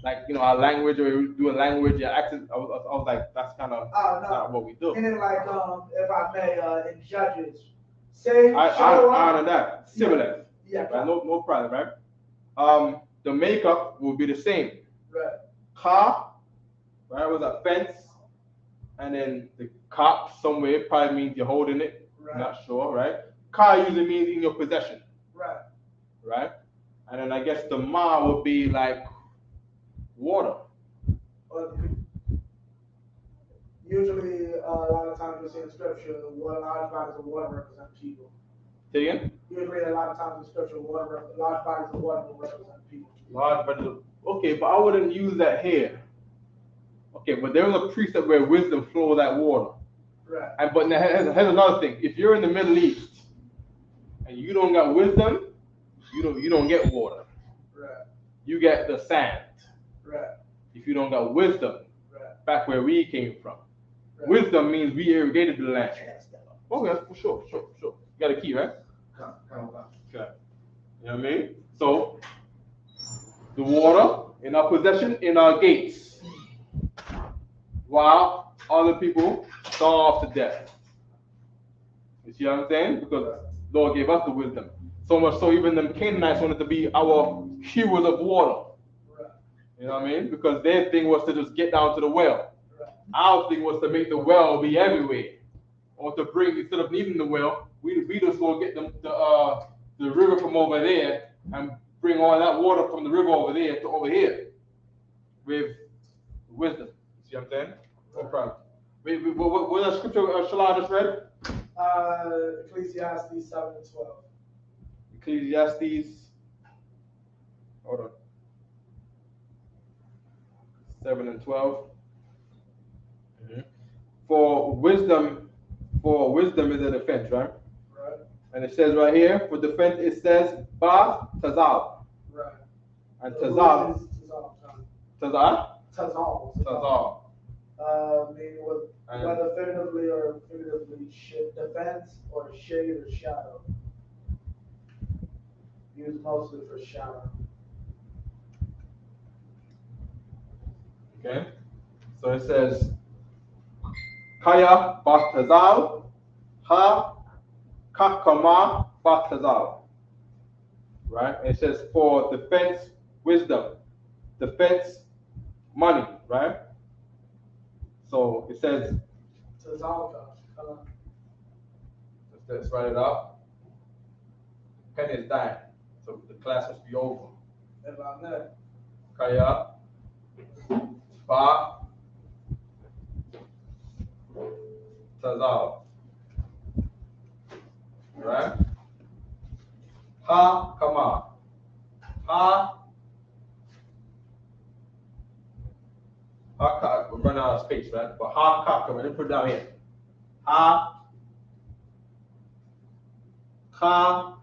like, our language, or we do a language, accent. I was like, that's kind of not what we do. And then, like, if I may, in Judges, say, I honor that. Similar. Yeah. Right? No problem, right? The makeup will be the same. Right. Ka, right, was a fence, and then the cop somewhere probably means you're holding it. Right. Not sure, right? Ka usually means in your possession. Right. And then I guess the ma would be like water. Usually, a lot of times we see in scripture, what a lot of times the water represents people. Say again? You agree that a lot of times in scripture, water, large bodies of water will represent people. Large, but okay, but I wouldn't use that here. Okay, but there was a precept where wisdom flowed that water. Right. And but now here's another thing. If you're in the Middle East and you don't got wisdom, you don't get water. Right. You get the sand. Right. If you don't got wisdom, Right. back where we came from. Right. Wisdom means we irrigated the land. Okay, for sure. You got a key, right? Okay. You know what I mean? So the water in our possession, in our gates, while other people starve to death. You see what I'm saying? Because Lord gave us the wisdom. So much so even them Canaanites wanted to be our hewers of water. You know what I mean? Because their thing was to just get down to the well. Our thing was to make the well be everywhere. Or to bring, instead of needing the well, we just go get the river from over there and bring all that water from the river over there to over here with wisdom. See what I'm saying? No problem. What that scripture Shalom just read? Ecclesiastes 7 and 12. Ecclesiastes. Hold on. 7 and 12. Mm-hmm. For wisdom is a defense, right? Right. And it says right here, for defense it says ba tazal. Right. And tazal. Tazal. Meaning whether figuratively or figuratively, defense or shade or shadow. Used mostly for shadow. Okay. So it says Kaya Batazal Ha Kakama Batazal. Right? It says for defense, wisdom. Defense, money, right? So it says let's write it up. Pen is dying. So the class must be over. Kaya Ba Tazal. Right? Ha Kama. Ha we're running out of space, right? But ha ka, let me put it down here. Ha ka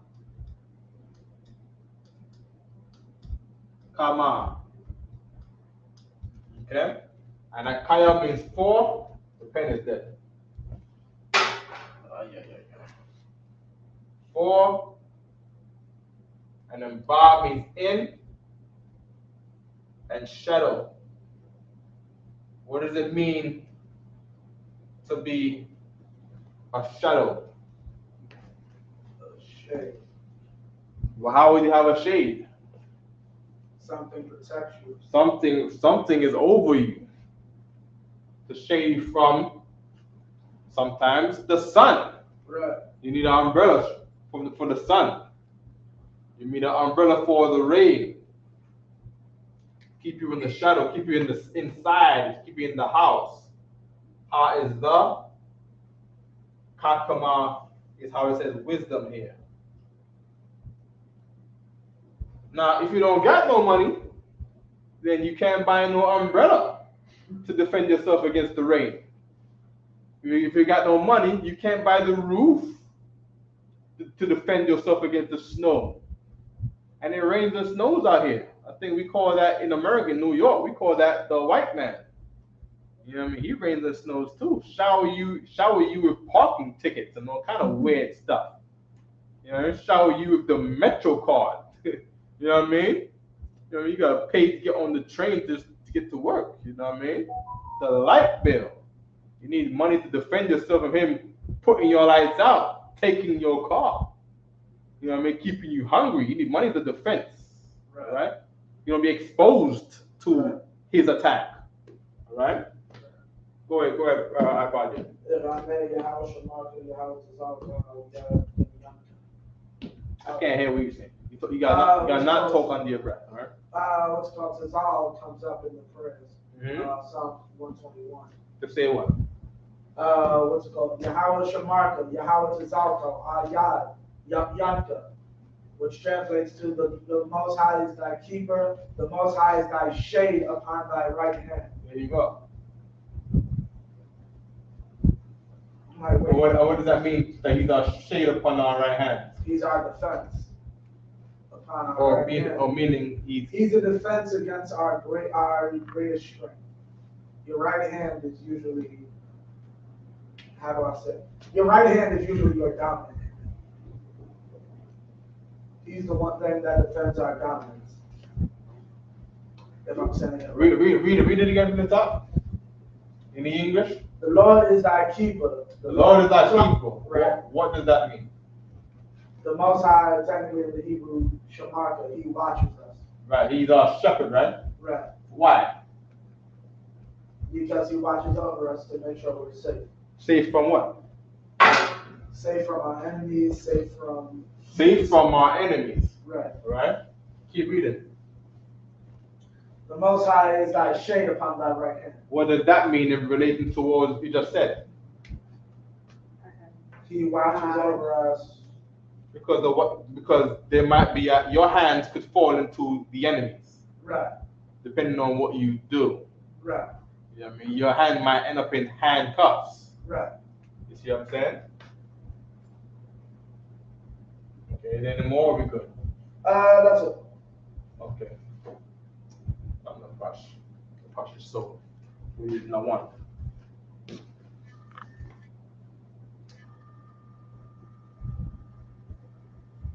kama. Okay? And a kaya means for, the pen is dead. For, and then ba means in, and shadow. What does it mean to be a shadow? Shade. Well, how would you have a shade? Something protects you. Something is over you. To shade you from sometimes the sun. Right. You need an umbrella for the sun. You need an umbrella for the rain. Keep you in the shadow, keep you in the inside, keep you in the house. Ha is the, Kakama is how it says wisdom here. Now, if you don't got no money, then you can't buy no umbrella to defend yourself against the rain. If you got no money, you can't buy the roof to defend yourself against the snow. And it rains and snows out here. I think we call that in America, New York, we call that the white man. You know what I mean? He rains and snows too. Shower you with parking tickets and all kind of weird stuff. You know, shower you with the Metro card. You know what I mean? You know, you gotta pay to get on the train just to get to work. You know what I mean? The light bill. You need money to defend yourself from him putting your lights out, taking your car. You know what I mean? Keeping you hungry. You need money to defense. Right? You don't be exposed to his attack. All right? Go ahead, iPod. If I may, Yahweh Shemar, Yahweh Tazal, I can't hear what you're saying. You gotta not talk under your breath, all right? What's called Tazal comes up in the prayers. Psalm 121. To say what? What's it called? Yahweh Shemarka, Yahweh Tazalko, Ayad, Yanta, which translates to the Most High is thy keeper, the Most High is thy shade upon thy right hand. There you go. Like, What does that mean? That he's our shade upon our right hand? He's our defense upon our Or right hand. meaning He's a defense against our greatest strength. Your right hand is usually, how do I say? Your right hand is usually your dominant. He's the one thing that defends our dominance. If I'm saying it. read it again from the top. In the English. The Lord is thy keeper. The Lord is thy keeper. Right. What does that mean? The Most High, technically in the Hebrew, Shemata, he watches us. Right. He's our shepherd, right? Right. Why? Because he watches over us to make sure we're safe. Safe from what? Safe from our enemies, safe from our enemies. Right. Right? Keep reading. The Most High is thy shade upon thy right hand. What does that mean in relation to what you just said? He watches over us. Because of what? Because there might be your hands could fall into the enemies. Right. Depending on what you do. Right. You know what I mean? Your hand might end up in handcuffs. Right. You see what I'm saying? Okay, then more we good. That's it. Okay. I'm gonna brush your soul. We did not want.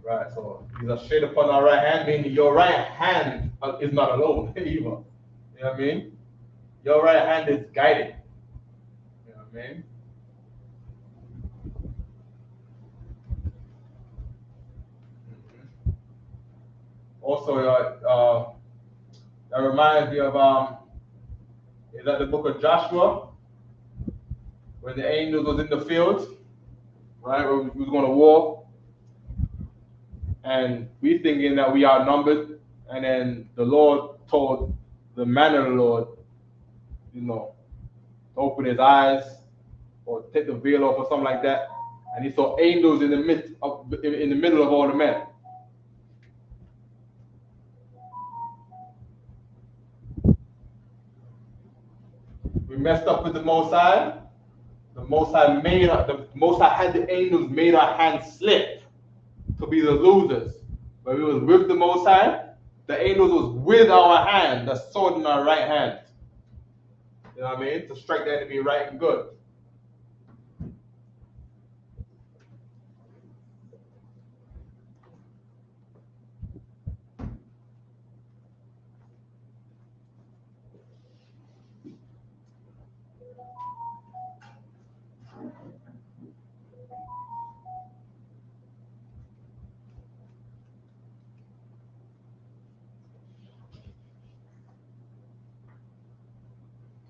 Right, so he's a shade upon our right hand, meaning your right hand is not alone either. You know what I mean? Your right hand is guided. You know what I mean? Also, that reminds me of is that the book of Joshua, when the angels was in the field, right? Where we was going to war, and we thinking that we outnumbered, and then the Lord told the man of the Lord, you know, to open his eyes or take the veil off or something like that, and he saw angels in the middle of all the men. We messed up with the Most High. The Most High had the angels made our hands slip to be the losers. But we was with the Most High. The angels was with our hand, the sword in our right hand. You know what I mean? To strike the enemy right and good.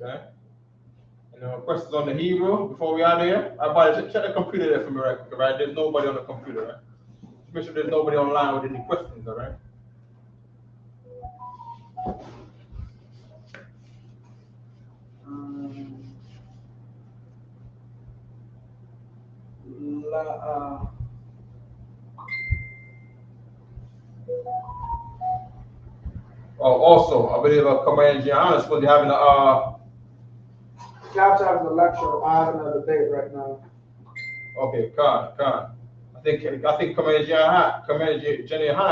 Okay. And questions on the Hebrew before we out of here? Everybody, check the computer there for me right quick, right? There's nobody on the computer, right? Just make sure there's nobody online with any questions, all right? Also, I believe Command Gianna is supposed to be having a Cap's having a lecture. I having a debate right now. Okay, Khan. I think Commander Jenny have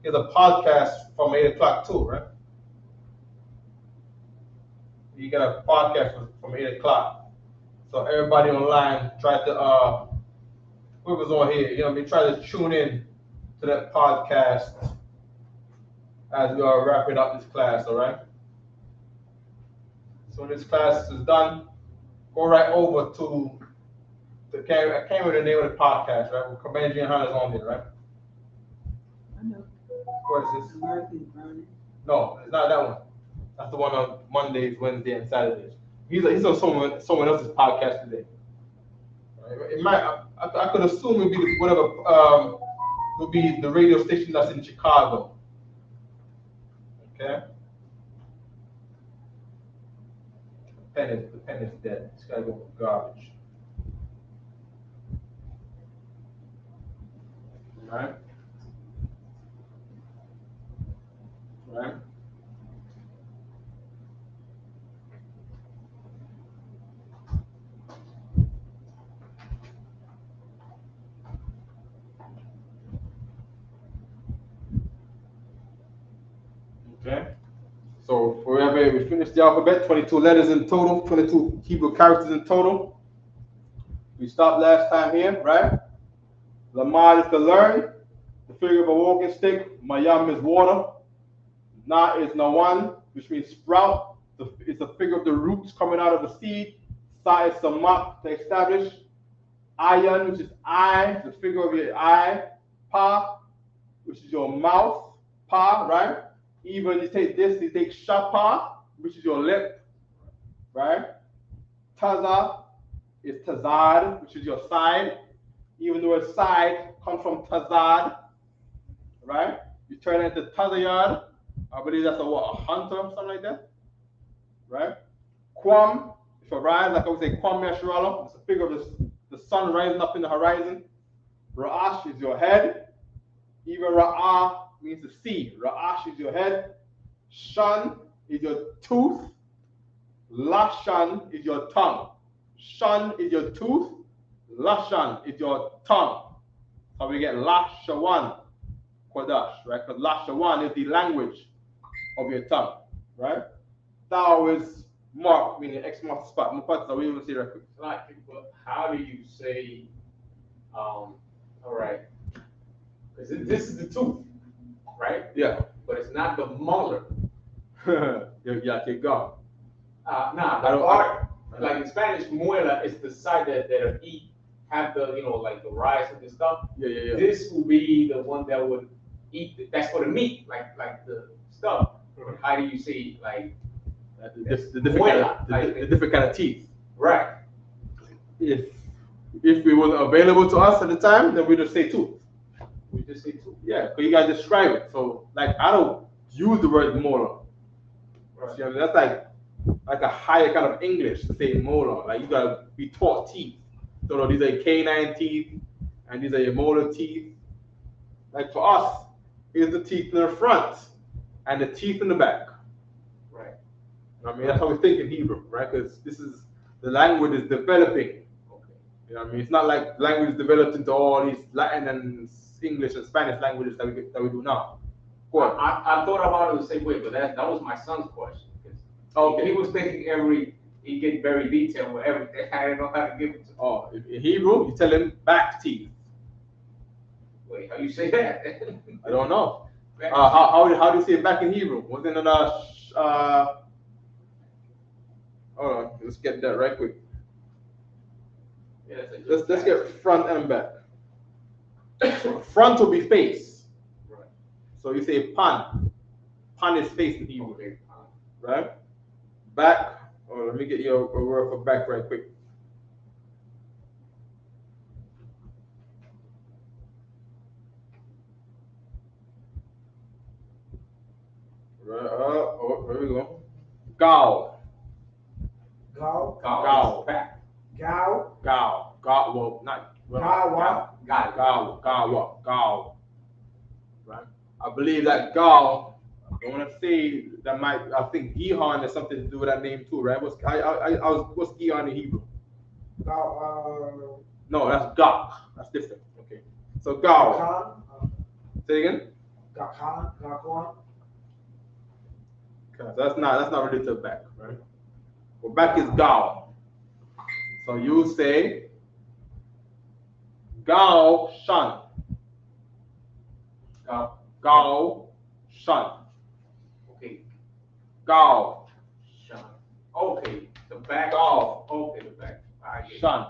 he has a podcast from 8 o'clock too, right? You got a podcast from 8 o'clock. So everybody online try to whoever's on here, you know, we try to tune in to that podcast as we are wrapping up this class, all right? So when this class is done, go right over to I can't remember the name of the podcast, right? Well, Commander Jim Hunter's on there, right? I know. What is this? American Burning. No, it's not that one. That's the one on Mondays, Wednesdays, and Saturdays. He's on someone else's podcast today. Right? It might. I could assume it'd be whatever. Would be the radio station that's in Chicago. Okay. The pen is dead. It's gotta go with garbage. Right? Right? Okay. So forever we finished the alphabet, 22 letters in total, 22 Hebrew characters in total. We stopped last time here, right? Lamad is to learn. The figure of a walking stick. Mayam is water. Na is Nawan, which means sprout. It's a figure of the roots coming out of the seed. Sa is Samak, to establish. Ayan, which is eye, the figure of your eye. Pa, which is your mouth. Pa, right? Even you take this, you take Shapa, which is your lip, right? Taza is Tazad, which is your side. Even the word side comes from Tazad, right? You turn it into Tazayad. I believe that's a hunter or something like that, right? Kwam, if you rise, like I would say, Kwam Yashrala, it's a figure of the sun rising up in the horizon. Ra'ash is your head. Even Ra'ah means to see. Ra'ash is your head. Shan is your tooth. Lashan is your tongue. Shan is your tooth. Lashan is your tongue. So we get Lashawan Qadash, right? Because Lashawan is the language of your tongue, right? Thou is mark, meaning X marks the spot. So we will see that quick. Like, but how do you say, all right, because this is the tooth, right? Yeah. But it's not the molar. Yeah, okay, go. Nah, the part, like in Spanish, muela is the side that eat, have the, like the rice and the stuff. Yeah. This will be the one that would eat, that's for the meat, like the stuff. How do you say, like, the different kind of teeth. right? If it wasn't available to us at the time, then we just say tooth. We just say tooth. Yeah, because you gotta describe it. So like I don't use the word molar. Right. See what I mean? That's like a higher kind of English to say molar. Like you gotta be taught teeth. So no, these are your canine teeth and these are your molar teeth. Like for us, it's the teeth in the front and the teeth in the back. Right. I mean, that's how we think in Hebrew, right? Because this is the language is developing. Okay. You know what I mean? It's not like language developed into all these Latin and English and Spanish languages that we do now. Go on. I thought about it the same way, but that was my son's question. Okay. He was thinking he get very detailed with everything. I didn't know how to give it to him. Oh, in Hebrew, you tell him back teeth. Wait, how you say that? I don't know. How do you say it back in Hebrew? Wasn't it hold on, let's get that right quick. Yeah, Let's get front and back. Front will be face. Right. So you say pan. Pan is face in Hebrew. Okay. Right? Back. Oh, let me get you a word for back right quick. Right. Here we go. Gal. Gal. Gal. Back. Gal. Gal. Gal. Well, not. Gawa. Gal. Right. I believe that Gal. I want to say that I think Gihon has something to do with that name too, right? What's Gihon in Hebrew? Gal. No, that's Gak. That's different. Okay. So Gal. Gakan. Say again. Gakan. Gakwan. Okay, so that's not related to back, right? Well, back is Gal. So you say Gal Shan. Gal Shan. Okay. Gal Sean. Okay. The back. Gal. Okay, the back. I get it. Shan.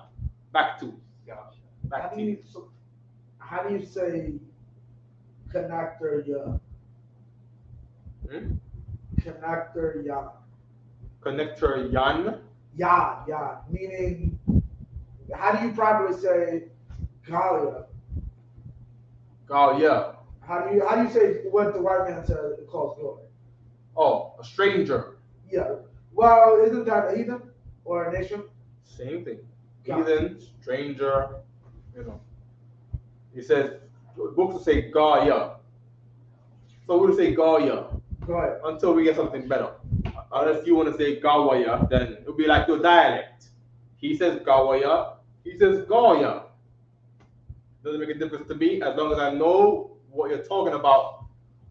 Back to. Gotcha. Back to. How do you say connector ya? Connector ya. Connector Yan. Ya. Meaning, how do you properly say Galia? Gal, yeah. How do you say what the white man says calls God? Oh, a stranger. Yeah. Well, isn't that a heathen or a nation? Same thing. Yeah. Heathen, stranger, He says, books will say Gaya. So we'll say Gaya Go ahead. until we get something better. Unless you want to say Gawaya, then it'll be like your dialect. He says Gawaya, he says Gaya. Doesn't make a difference to me as long as I know what you're talking about.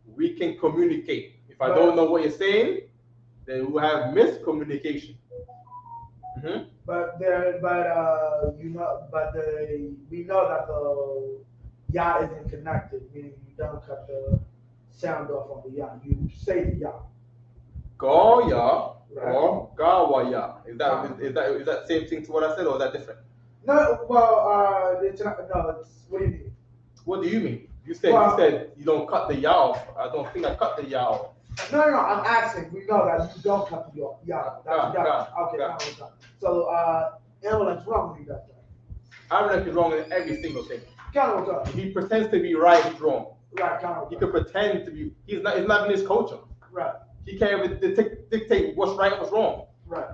We can communicate. If I don't know what you're saying, then we'll have miscommunication. Mm-hmm. We know that the ya isn't connected, meaning you don't cut the sound off on the ya. You say the ya. Gaya Right. or Gawaya. Is that same thing to what I said, or is that different? No, well, it's not, no, it's, what do you mean? What do you mean? You said you don't cut the ya off. I don't think I cut the ya off. No, I'm asking. We know that you don't cut the ya. That's okay. So, Evelyn's wrong when he does that. Amalek is wrong in every single thing. Kind of If he pretends to be right, he's wrong. Right, kind of. He could pretend to be. It's not in his culture. Right. He can't even dictate what's right and what's wrong. Right.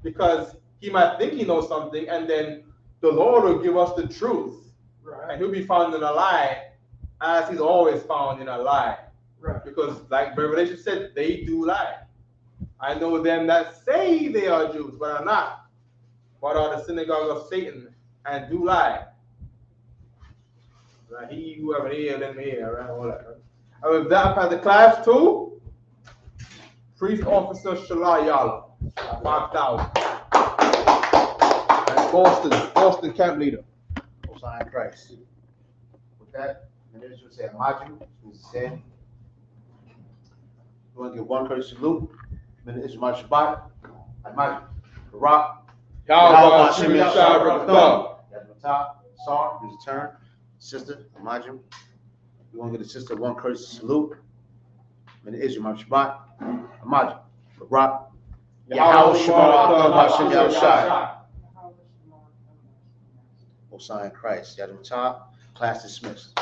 Because he might think he knows something, and then the Lord will give us the truth. Right. And he'll be found in a lie, as he's always found in a lie. Right. Because, like Revelation said, they do lie. I know them that say they are Jews, but are not, but are the synagogue of Satan and do lie. Right? He who have an ear, let me hear, right? All that. Right? And with that, pass the class to Priest Officer Shalayala, 5,000. And Boston camp leader. Sign Christ. With that, the minister would say, Amaju, who's sin. We want to give one courtesy salute. Minister Ishmael Shabbat. Amaju. Barak. Yahweh Hashem Yashar Rakatah. Yadmatah. Sar, who's a turn. Sister, Amaju. We want to give the sister one courtesy salute. Minister Ishmael Shabbat. Amaju. Barak. Yahweh Shabbat Hashem Yashar. Sign Christ. Yadmatah. Class dismissed.